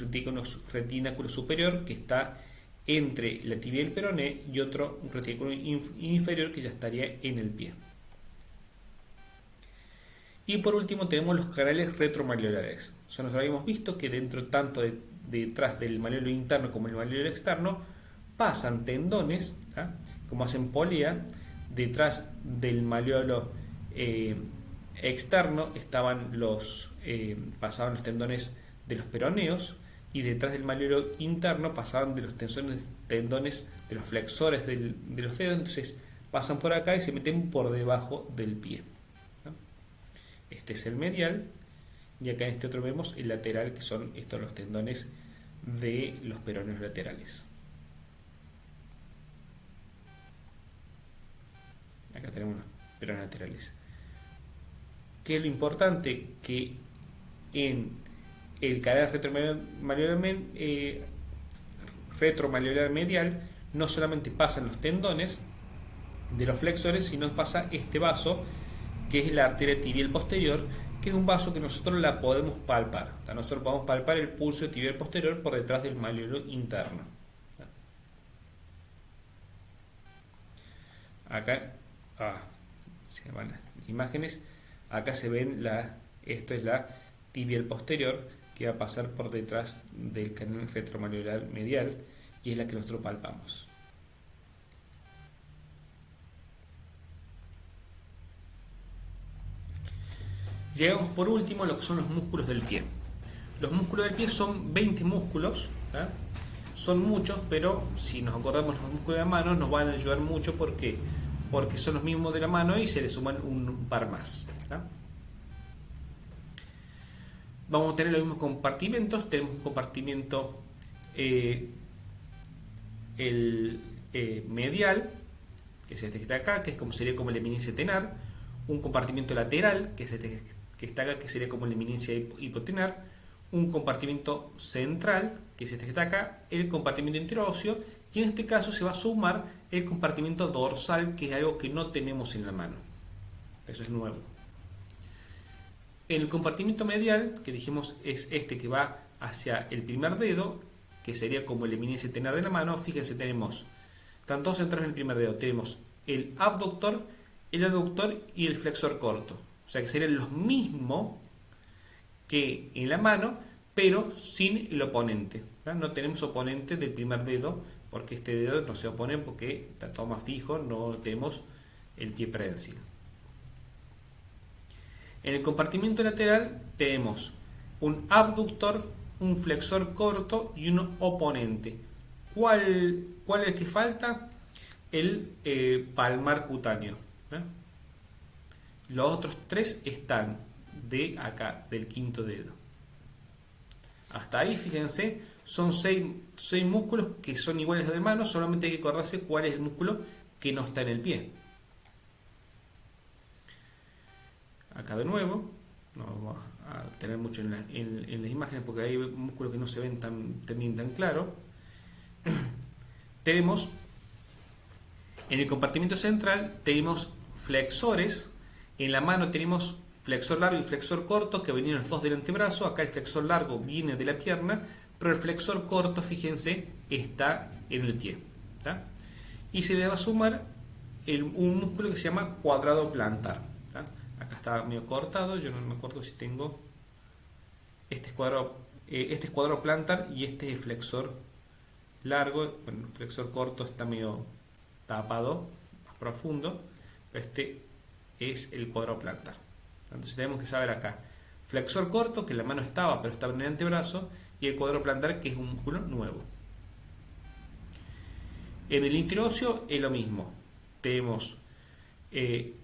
S1: retináculo superior que está entre la tibia y el peroné, y otro, un retináculo inferior que ya estaría en el pie. Y por último tenemos los canales retromalleolares. Nosotros habíamos visto que dentro, tanto detrás del malleolo interno como el malleolo externo, pasan tendones, ¿tá? Como hacen polea. Detrás del malleolo externo pasaban los tendones de los peroneos, y detrás del malleolo interno pasaban de los tendones de los flexores de los dedos. Entonces pasan por acá y se meten por debajo del pie, ¿no? Este es el medial, y acá en este otro vemos el lateral, que son estos los tendones de los peroneos laterales. Acá tenemos los peroneos laterales. ¿Qué es lo importante? Que en el canal retromalleolar medial no solamente pasan los tendones de los flexores, sino pasa este vaso, que es la arteria tibial posterior, que es un vaso que nosotros la podemos palpar. O sea, nosotros podemos palpar el pulso tibial posterior por detrás del malleolo interno. Acá se van las imágenes. Acá se ven esto es la tibial posterior, que va a pasar por detrás del canal retromalleolar medial, y es la que nosotros palpamos. Llegamos por último a lo que son los músculos del pie. Los músculos del pie son 20 músculos, ¿tá? Son muchos, pero si nos acordamos los músculos de la mano nos van a ayudar mucho porque son los mismos de la mano y se le suman un par más, ¿tá? Vamos a tener los mismos compartimentos. Tenemos un compartimento medial, que es este que está acá, que sería como la eminencia tenar. Un compartimento lateral, que es este que está acá, que sería como la eminencia hipotenar. Un compartimento central, que es este que está acá, el compartimento interóseo, y en este caso se va a sumar el compartimento dorsal, que es algo que no tenemos en la mano. Eso es nuevo. En el compartimento medial, que dijimos es este que va hacia el primer dedo, que sería como la eminencia tenar de la mano, fíjense, tenemos, están todos centrados en el primer dedo, tenemos el abductor, el aductor y el flexor corto. O sea que serían los mismos que en la mano, pero sin el oponente, ¿tá? No tenemos oponente del primer dedo porque este dedo no se va a poner porque está todo más fijo, no tenemos el pie prensil. En el compartimento lateral tenemos un abductor, un flexor corto y un oponente. ¿Cuál es el que falta? El palmar cutáneo. Los otros tres están de acá, del quinto dedo. Hasta ahí, fíjense, son seis músculos que son iguales a los de mano, solamente hay que acordarse cuál es el músculo que no está en el pie. Acá de nuevo, no vamos a tener mucho en las imágenes porque hay músculos que no se ven también tan claro. Tenemos, en el compartimento central, tenemos flexores. En la mano tenemos flexor largo y flexor corto que venían los dos del antebrazo. Acá el flexor largo viene de la pierna, pero el flexor corto, fíjense, está en el pie. ¿Tá? Y se le va a sumar un músculo que se llama cuadrado plantar. ¿Tá? Acá está medio cortado, yo no me acuerdo si tengo. Este es cuadrado plantar y este es el flexor largo. Bueno, el flexor corto está medio tapado, más profundo, pero este es el cuadrado plantar. Entonces tenemos que saber acá flexor corto, que en la mano estaba pero estaba en el antebrazo, y el cuadrado plantar, que es un músculo nuevo. En el interóseo es lo mismo, tenemos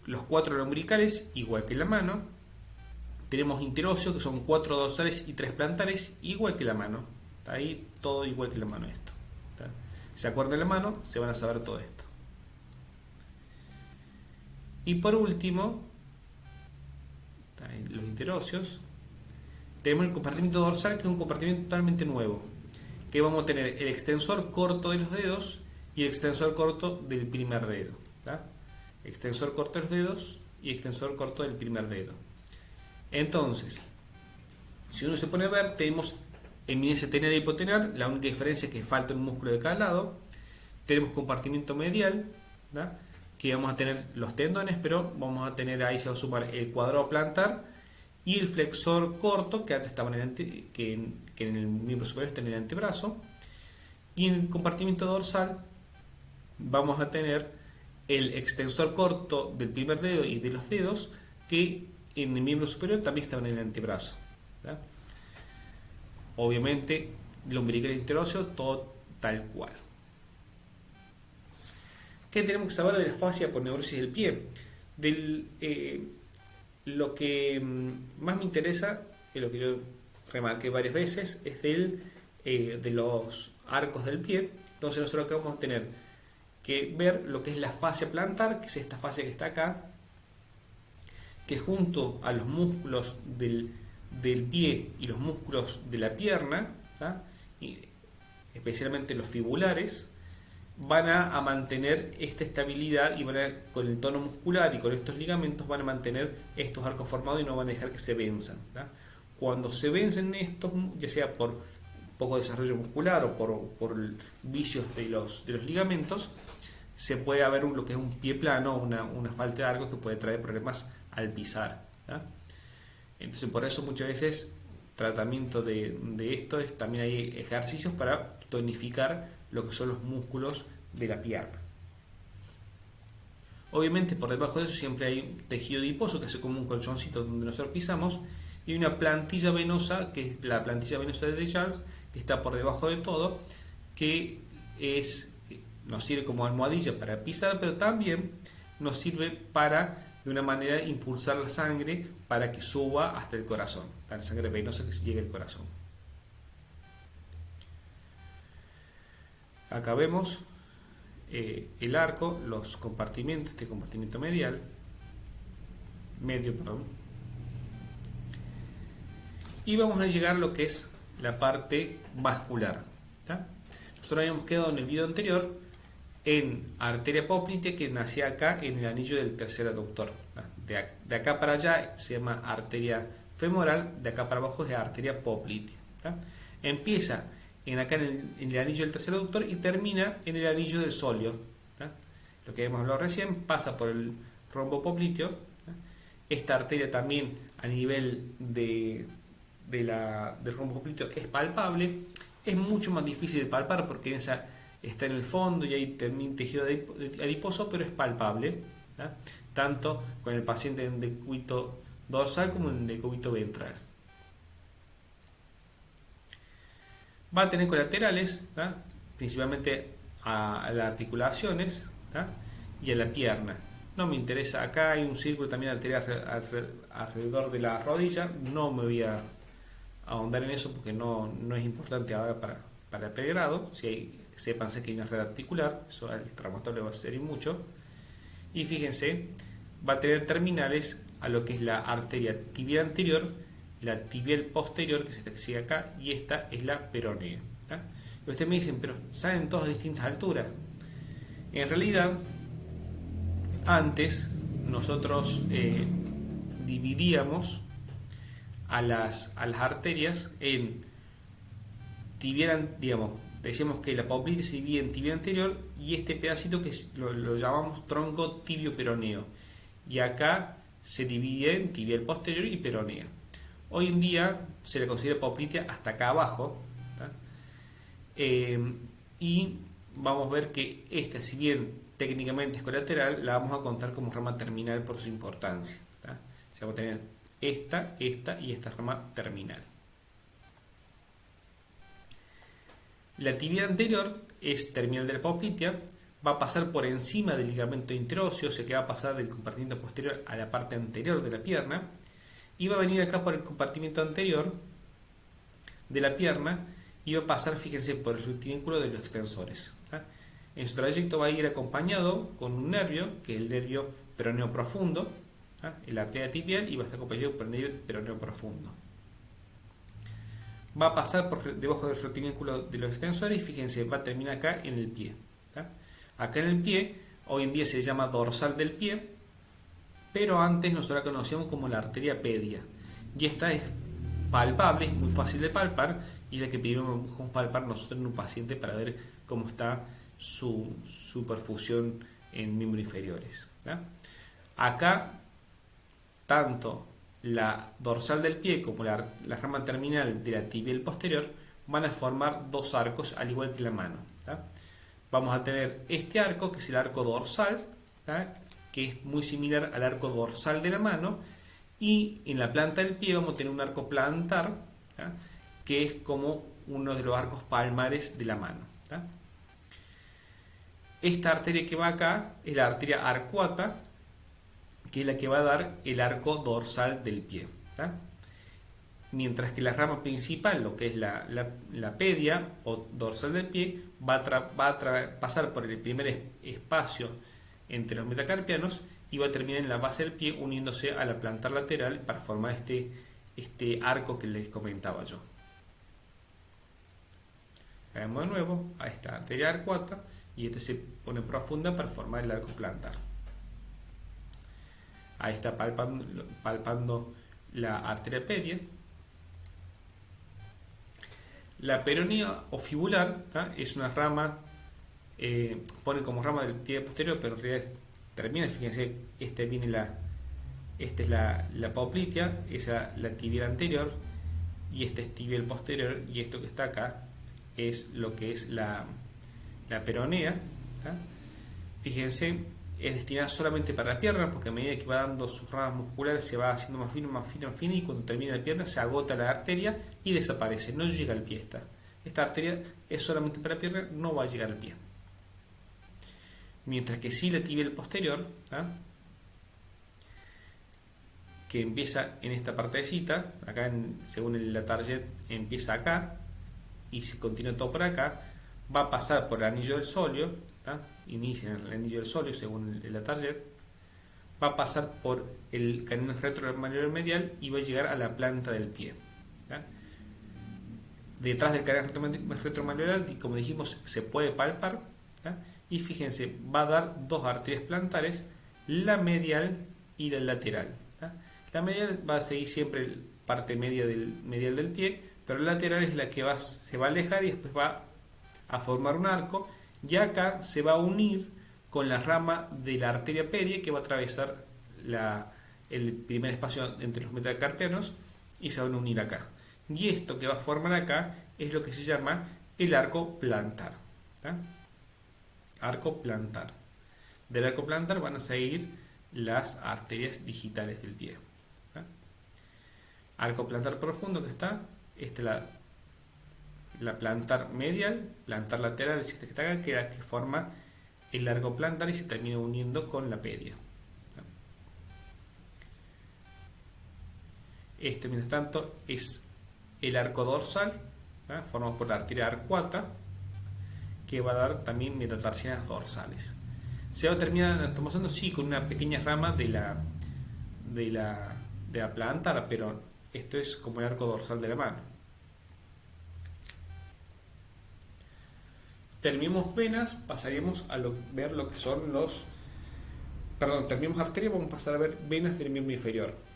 S1: los 4 lombricales igual que en la mano, tenemos interóseo que son 4 dorsales y 3 plantares igual que la mano. Está ahí todo igual que la mano esto. ¿Tá? Si se acuerdan de la mano, se van a saber todo esto. Y por último, los interóseos, tenemos el compartimento dorsal, que es un compartimento totalmente nuevo, que vamos a tener el extensor corto de los dedos y el extensor corto del primer dedo. ¿Tá? Extensor corto de los dedos y extensor corto del primer dedo. Entonces, si uno se pone a ver, tenemos eminencia tenar e hipotenar, la única diferencia es que falta un músculo de cada lado. Tenemos compartimento medial, ¿tá? Que vamos a tener los tendones, pero vamos a tener ahí, se va a sumar el cuadrado plantar y el flexor corto, que antes estaba que en el miembro superior está en el antebrazo. Y en el compartimento dorsal vamos a tener el extensor corto del primer dedo y de los dedos, que en el miembro superior también estaba en el antebrazo. ¿Tá? Obviamente, lombrical interóseo, todo tal cual. ¿Qué tenemos que saber de la fascia por neurosis del pie? Lo que más me interesa, y lo que yo remarqué varias veces, es de los arcos del pie. Entonces nosotros acá vamos a tener que ver lo que es la fascia plantar, que es esta fascia que está acá, que junto a los músculos del pie y los músculos de la pierna, ¿tá? Y especialmente los fibulares, van a mantener esta estabilidad y con el tono muscular y con estos ligamentos van a mantener estos arcos formados y no van a dejar que se venzan. ¿Tá? Cuando se vencen estos, ya sea por poco desarrollo muscular o por vicios de los ligamentos, se puede haber lo que es un pie plano o una falta de arcos que puede traer problemas al pisar. ¿Tá? Entonces por eso muchas veces tratamiento de esto es también hay ejercicios para tonificar lo que son los músculos de la pierna. Obviamente por debajo de eso siempre hay un tejido adiposo que hace como un colchoncito donde nosotros pisamos y una plantilla venosa, que es la plantilla venosa de Jans, que está por debajo de todo, que nos sirve como almohadilla para pisar, pero también nos sirve para de una manera impulsar la sangre para que suba hasta el corazón, la sangre venosa que llegue al corazón. Acá vemos el arco, los compartimentos, este compartimento medio, y vamos a llegar a lo que es la parte vascular. ¿Tá? Nosotros habíamos quedado en el video anterior en arteria poplitea, que nacía acá en el anillo del tercer aductor. De acá para allá se llama arteria femoral, de acá para abajo es arteria poplitea. ¿Tá? Empieza acá en el anillo del tercer aductor y termina en el anillo del sóleo. ¿Tá? Lo que hemos hablado recién pasa por el rombo popliteo. ¿Tá? Esta arteria también a nivel del rombo popliteo es palpable. Es mucho más difícil de palpar porque está en el fondo y hay también tejido adiposo, pero es palpable, ¿tá? Tanto con el paciente en decúbito dorsal como en decúbito ventral. Va a tener colaterales, ¿tá? Principalmente a las articulaciones, ¿tá? Y a la pierna. No me interesa, acá hay un círculo también arterial alrededor de la rodilla, no me voy a ahondar en eso porque no es importante ahora para el pregrado. Si hay, sépanse que hay una red articular, eso al traumatólogo le va a servir mucho. Y fíjense, va a tener terminales a lo que es la arteria tibial anterior, la tibial posterior, que se sigue acá, y esta es la peronea, ¿tá? Y ustedes me dicen, pero salen todas a distintas alturas. En realidad, antes nosotros dividíamos a las arterias en tibial, digamos, decíamos que la poplitea se divide en tibial anterior y este pedacito que lo llamamos tronco tibio peroneo, y acá se divide en tibial posterior y peronea. Hoy en día se le considera poplitea hasta acá abajo, ¿tá? Y vamos a ver que esta, si bien técnicamente es colateral, la vamos a contar como rama terminal por su importancia, ¿tá? O sea, vamos a tener esta y esta rama terminal. La tibia anterior es terminal de la poplitea, va a pasar por encima del ligamento interóseo, o sea que va a pasar del compartimiento posterior a la parte anterior de la pierna, y va a venir acá por el compartimiento anterior de la pierna y va a pasar, fíjense, por el subtínculo de los extensores, ¿tá? En su trayecto va a ir acompañado con un nervio, que es el nervio peroneo profundo, ¿tá? La arteria tibial, y va a estar acompañado por el nervio peroneo profundo. Va a pasar por debajo del subtínculo de los extensores y fíjense, va a terminar acá en el pie, ¿tá? Acá en el pie, hoy en día se le llama dorsal del pie, pero antes nosotros la conocíamos como la arteria pedia, y esta es palpable, es muy fácil de palpar, y es la que primero buscamos palpar nosotros en un paciente para ver cómo está su perfusión en miembros inferiores, ¿tá? Acá, tanto la dorsal del pie como la rama terminal de la tibial posterior van a formar dos arcos, al igual que la mano, ¿tá? Vamos a tener este arco, que es el arco dorsal, ¿tá? Que es muy similar al arco dorsal de la mano, y en la planta del pie vamos a tener un arco plantar, ¿tá? Que es como uno de los arcos palmares de la mano, ¿tá? Esta arteria que va acá es la arteria arcuata, que es la que va a dar el arco dorsal del pie, ¿tá? Mientras que la rama principal, lo que es la pedia o dorsal del pie, va a pasar por el primer espacio entre los metacarpianos y va a terminar en la base del pie, uniéndose a la plantar lateral para formar este arco que les comentaba yo. Vamos de nuevo a esta arteria arcuata, y este se pone profunda para formar el arco plantar. Ahí está palpando la arteria pedia. La peronea o fibular, ¿tá? Es una rama, pone como rama del tibia posterior, pero en realidad termina, fíjense, esta es la poplitea, esa la tibial anterior, y este es tibial posterior, y esto que está acá es lo que es la peronea, ¿tá? Fíjense, es destinada solamente para la pierna, porque a medida que va dando sus ramas musculares se va haciendo más fino, más fino, más fino, y cuando termina la pierna se agota la arteria y desaparece, no llega al pie. Esta arteria es solamente para la pierna, no va a llegar al pie. Mientras que sí la tibial posterior, ¿tá? Que empieza en esta partecita, acá según la target empieza acá y se continúa todo por acá, va a pasar por el anillo del sóleo, ¿tá? Inicia en el anillo del sóleo según la target, va a pasar por el canino retromalular medial y va a llegar a la planta del pie, ¿tá? Detrás del canino retromalular, como dijimos, se puede palpar, ¿tá? Y fíjense, va a dar dos arterias plantares, la medial y la lateral, ¿tá? La medial va a seguir siempre parte medial del pie, pero la lateral es la que se va a alejar y después va a formar un arco, y acá se va a unir con la rama de la arteria pedia, que va a atravesar el primer espacio entre los metacarpianos y se van a unir acá. Y esto que va a formar acá es lo que se llama el arco plantar, ¿tá? arco plantar. Del arco plantar van a seguir las arterias digitales del pie. ¿Ah? Arco plantar profundo que está, la plantar medial, plantar lateral, que está acá, que es la que forma el arco plantar y se termina uniendo con la pedia. Esto, mientras tanto, es el arco dorsal, formado por la arteria arcuata, que va a dar también metatarsianas dorsales. Se va a terminar anastomosando, sí, con una pequeña rama de la plantar, pero esto es como el arco dorsal de la mano. Terminemos venas, pasaríamos a ver lo que son los... Perdón, terminemos arterias, vamos a pasar a ver venas del miembro inferior.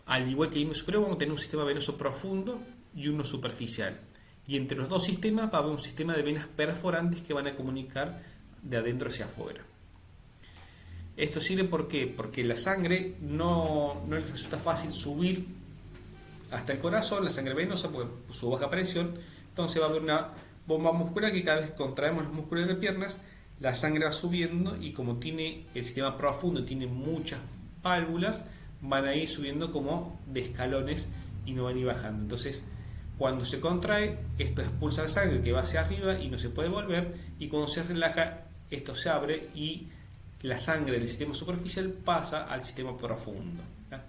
S1: Al igual que el miembro superior, vamos a tener un sistema venoso profundo y uno superficial. Y entre los dos sistemas va a haber un sistema de venas perforantes que van a comunicar de adentro hacia afuera. Esto sirve ¿por qué? Porque la sangre no les resulta fácil subir hasta el corazón, la sangre venosa, por su baja presión. Entonces va a haber una bomba muscular que cada vez que contraemos los músculos de las piernas, la sangre va subiendo y como tiene el sistema profundo, tiene muchas válvulas, van a ir subiendo como de escalones y no van a ir bajando. Entonces, cuando se contrae, esto expulsa la sangre que va hacia arriba y no se puede volver, y cuando se relaja, esto se abre y la sangre del sistema superficial pasa al sistema profundo. ¿Ya?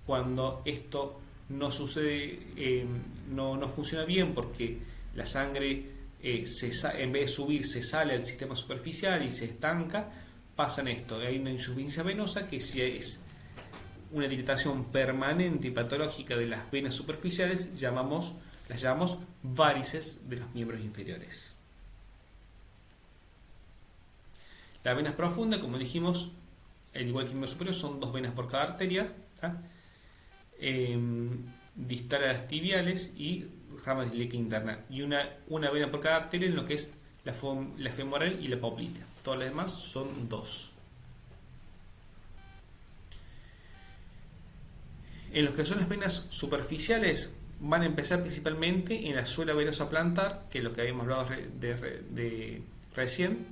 S1: Cuando esto no sucede, no funciona bien porque la sangre en vez de subir se sale al sistema superficial y se estanca, pasan esto, hay una insuficiencia venosa que si es una dilatación permanente y patológica de las venas superficiales, las llamamos varices de los miembros inferiores. Las venas profundas, como dijimos, al igual que el miembro superior, son 2 venas por cada arteria, distal a las tibiales y ramas de ilíaca interna, y una vena por cada arteria en lo que es la femoral y la poplitea. Todas las demás son 2. En los que son las venas superficiales van a empezar principalmente en la suela venosa plantar, que es lo que habíamos hablado de recién,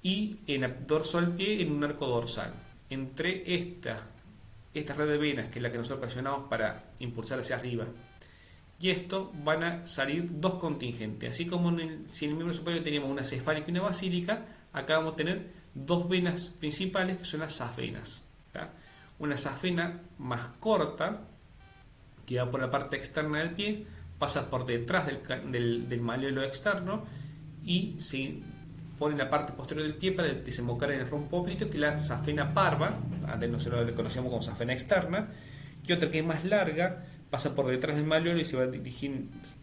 S1: y en el dorso del pie en un arco dorsal. Entre esta red de venas, que es la que nosotros presionamos para impulsar hacia arriba, y esto van a salir 2 contingentes. Así como si en el miembro superior teníamos una cefálica y una basílica, acá vamos a tener 2 venas principales que son las safenas. Una safena más corta, que va por la parte externa del pie, pasa por detrás del malleolo externo y se pone en la parte posterior del pie para desembocar en el rombo popliteo, que es la safena parva, antes nosotros la conocíamos como safena externa, y otra que es más larga, pasa por detrás del malleolo y se va a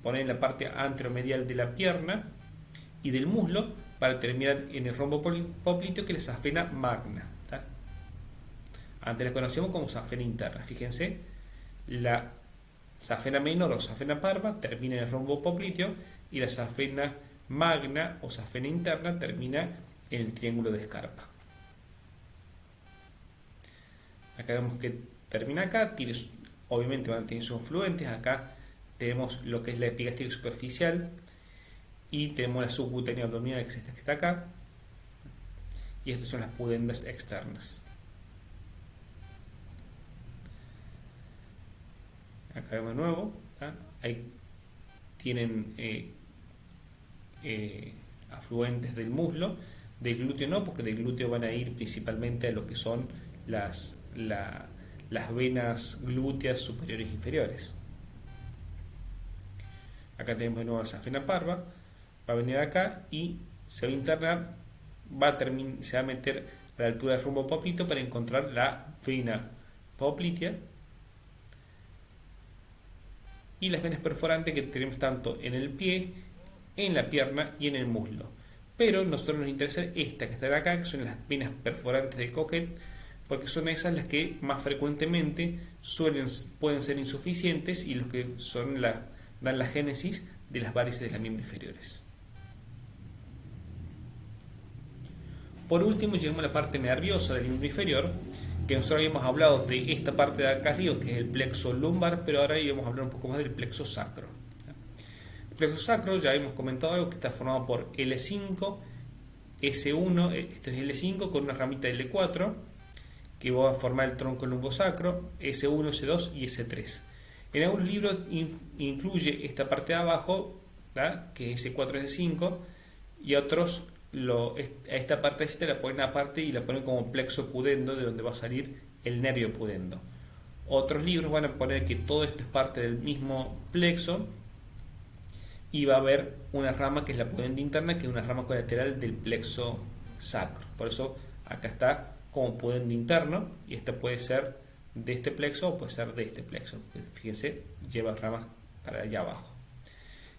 S1: poner en la parte anteromedial de la pierna y del muslo para terminar en el rombo popliteo, que es la safena magna. Antes la conocíamos como safena interna. Fíjense, la safena menor o safena parva termina en el rombo popliteo y la safena magna o safena interna termina en el triángulo de Scarpa. Acá vemos que termina acá, obviamente van a tener sus fluentes. Acá tenemos lo que es la epigástrica superficial y tenemos la subcutánea abdominal, que es esta que está acá, y estas son las pudendas externas. Acá vemos de nuevo, ahí tienen afluentes del muslo. Del glúteo no, porque del glúteo van a ir principalmente a lo que son las venas glúteas superiores e inferiores. Acá tenemos de nuevo la safena parva, va a venir acá y se va a internar, se va a meter a la altura del rombo popliteo para encontrar la vena poplitea y las venas perforantes que tenemos tanto en el pie, en la pierna y en el muslo. Pero a nosotros nos interesa esta que está acá, que son las venas perforantes del coquet, porque son esas las que más frecuentemente pueden ser insuficientes y los que dan la génesis de las varices de los miembros inferiores. Por último, llegamos a la parte nerviosa del miembro inferior, que nosotros habíamos hablado de esta parte de acá arriba, que es el plexo lumbar, pero ahora íbamos a hablar un poco más del plexo sacro. plexo sacro, ya hemos comentado algo, que está formado por L5, S1, esto es L5 con una ramita de L4, que va a formar el tronco lumbosacro, S1, S2 y S3. En algunos libros incluye esta parte de abajo, ¿verdad?, que es S4, S5, y otros a esta parte la ponen aparte y la ponen como plexo pudendo, de donde va a salir el nervio pudendo. Otros libros van a poner que todo esto es parte del mismo plexo y va a haber una rama que es la pudenda interna, que es una rama colateral del plexo sacro. Por eso acá está como pudendo interno, y esta puede ser de este plexo o puede ser de este plexo. Pues fíjense, lleva ramas para allá abajo.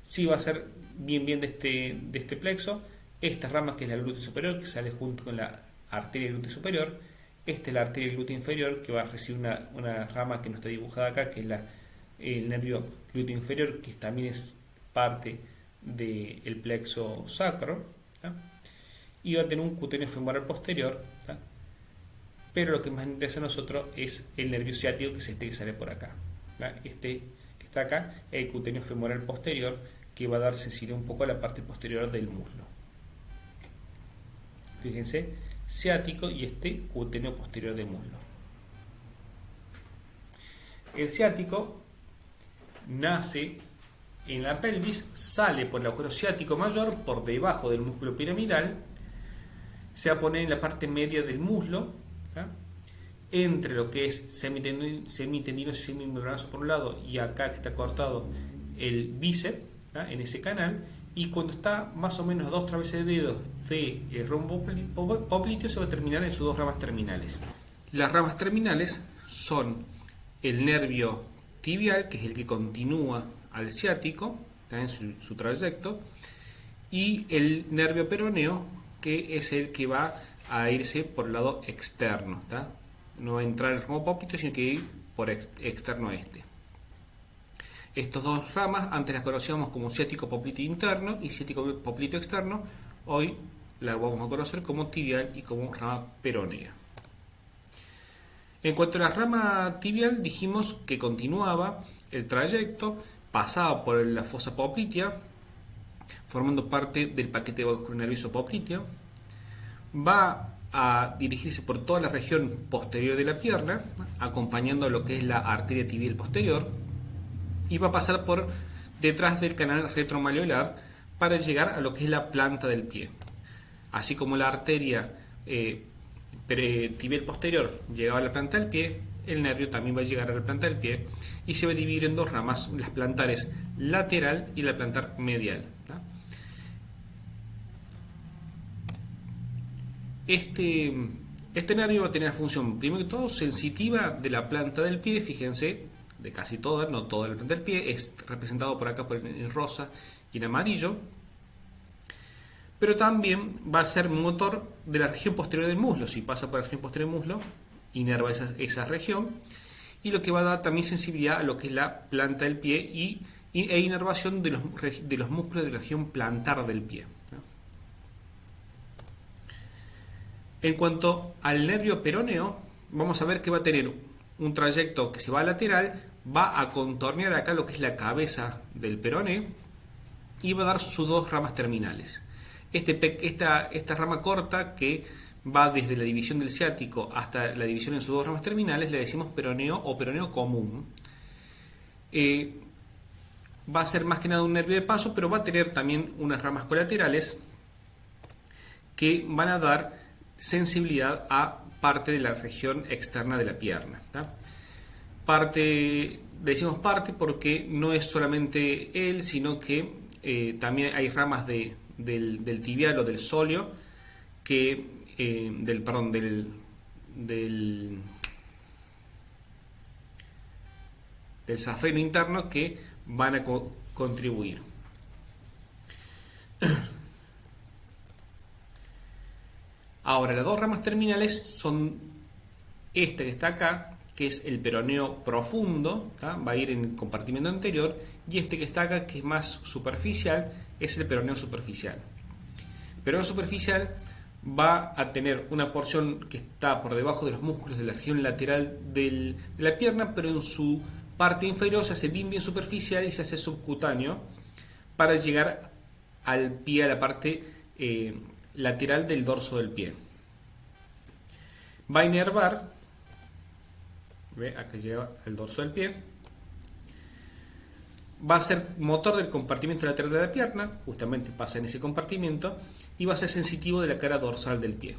S1: Si va a ser bien de este plexo, esta rama que es la glúteo superior, que sale junto con la arteria glútea superior. Esta es la arteria glútea inferior, que va a recibir una rama que no está dibujada acá, que es el nervio glúteo inferior, que también es parte del plexo sacro, ¿tá? Y va a tener un cutáneo femoral posterior, ¿tá? Pero lo que más nos interesa a nosotros es el nervio ciático, que es este que sale por acá, ¿tá? Este que está acá es el cutáneo femoral posterior, que va a dar sensibilidad un poco a la parte posterior del muslo. Fíjense, ciático y este cutáneo posterior del muslo. El ciático nace en la pelvis, sale por el agujero ciático mayor, por debajo del músculo piramidal, se va a poner en la parte media del muslo, ¿tá?, entre lo que es semitendinoso y semimembranoso por un lado, y acá que está cortado el bíceps, ¿tá?, en ese canal, y cuando está más o menos a 2 veces de dedos del rombo popliteo, se va a terminar en sus 2 ramas terminales. Las ramas terminales son el nervio tibial, que es el que continúa al ciático, está en su trayecto, y el nervio peroneo, que es el que va a irse por el lado externo, ¿tá? No va a entrar el rombo popliteo, sino que ir por externo a este. Estas 2 ramas antes las conocíamos como ciático popliteo interno y ciático popliteo externo. Hoy las vamos a conocer como tibial y como rama peronea. En cuanto a la rama tibial, dijimos que continuaba el trayecto, pasaba por la fosa poplitea, formando parte del paquete vasculonervioso popliteo, va a dirigirse por toda la región posterior de la pierna, acompañando lo que es la arteria tibial posterior, y va a pasar por detrás del canal retromalleolar para llegar a lo que es la planta del pie. Así como la arteria tibial posterior llegaba a la planta del pie, el nervio también va a llegar a la planta del pie y se va a dividir en 2 ramas, las plantares lateral y la plantar medial, ¿tá? Este nervio va a tener la función, primero que todo, sensitiva de la planta del pie. Fíjense, de casi toda, no toda la planta del pie, es representado por acá por el rosa y en amarillo, pero también va a ser motor de la región posterior del muslo. Si pasa por la región posterior del muslo, inerva esa región, y lo que va a dar también sensibilidad a lo que es la planta del pie e inervación de los músculos de la región plantar del pie, ¿no? En cuanto al nervio peroneo, vamos a ver que va a tener un trayecto que se va lateral, va a contornear acá lo que es la cabeza del peroné y va a dar sus 2 ramas terminales. Esta rama corta, que va desde la división del ciático hasta la división en sus 2 ramas terminales, le decimos peroneo o peroneo común. Va a ser más que nada un nervio de paso, pero va a tener también unas ramas colaterales que van a dar sensibilidad a parte de la región externa de la pierna, ¿tá? Decimos parte porque no es solamente él, sino que también hay ramas del tibial o del sóleo, del safeno interno, que van a contribuir. Ahora, las 2 ramas terminales son esta que está acá, que es el peroneo profundo, ¿tá? Va a ir en el compartimento anterior, y este que está acá, que es más superficial, es el peroneo superficial. El peroneo superficial va a tener una porción que está por debajo de los músculos de la región lateral de la pierna, pero en su parte inferior se hace bien superficial y se hace subcutáneo, para llegar al pie, a la parte lateral del dorso del pie. Va a inervar, ¿ve? Acá llega el dorso del pie. Va a ser motor del compartimento lateral de la pierna, justamente pasa en ese compartimento, y va a ser sensitivo de la cara dorsal del pie.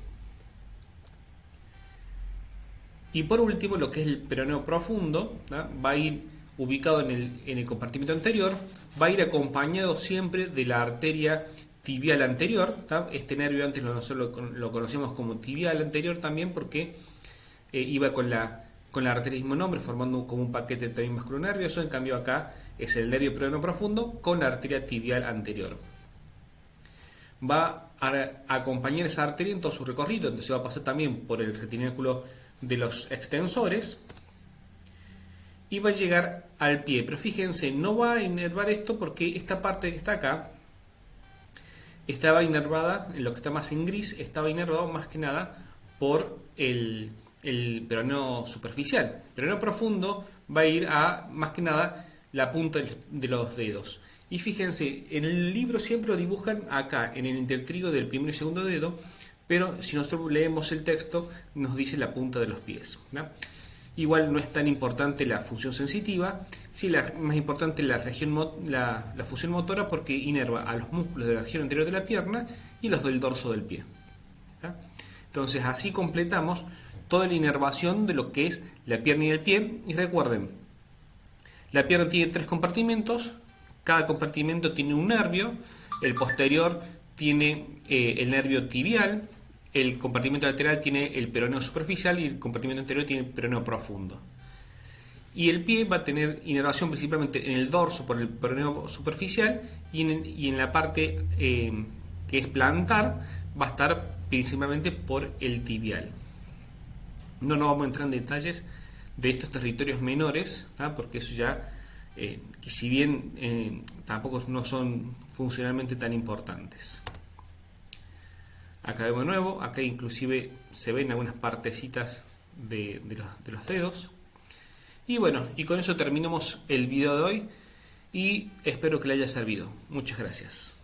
S1: Y por último, lo que es el peroneo profundo, ¿no? Va a ir ubicado en el compartimento anterior, va a ir acompañado siempre de la arteria tibial anterior, ¿no? Este nervio antes nosotros lo conocíamos como tibial anterior también porque iba con la arteria del mismo nombre, formando como un paquete también musculonervioso. En cambio acá es el nervio peroneo profundo con la arteria tibial anterior. Va a acompañar esa arteria en todo su recorrido, entonces va a pasar también por el retináculo de los extensores y va a llegar al pie. Pero fíjense, no va a inervar esto porque esta parte que está acá estaba inervada, en lo que está más en gris, estaba inervado más que nada por el peroneo superficial. El peroneo profundo va a ir a más que nada la punta de los dedos. Y fíjense, en el libro siempre lo dibujan acá, en el intertrigo del primer y segundo dedo, pero si nosotros leemos el texto nos dice la punta de los pies, ¿no? Igual no es tan importante la función sensitiva, sí más importante la función motora porque inerva a los músculos de la región anterior de la pierna y los del dorso del pie, ¿no? Entonces así completamos toda la inervación de lo que es la pierna y el pie. Y recuerden, la pierna tiene 3 compartimentos, cada compartimento tiene un nervio, el posterior tiene el nervio tibial, el compartimento lateral tiene el peroneo superficial y el compartimento anterior tiene el peroneo profundo. Y el pie va a tener inervación principalmente en el dorso por el peroneo superficial y en la parte que es plantar va a estar principalmente por el tibial. No vamos a entrar en detalles de estos territorios menores, ¿tá? Porque eso ya, que si bien tampoco no son funcionalmente tan importantes. Acá vemos de nuevo, acá inclusive se ven algunas partecitas de los dedos. Y bueno, y con eso terminamos el video de hoy y espero que le haya servido. Muchas gracias.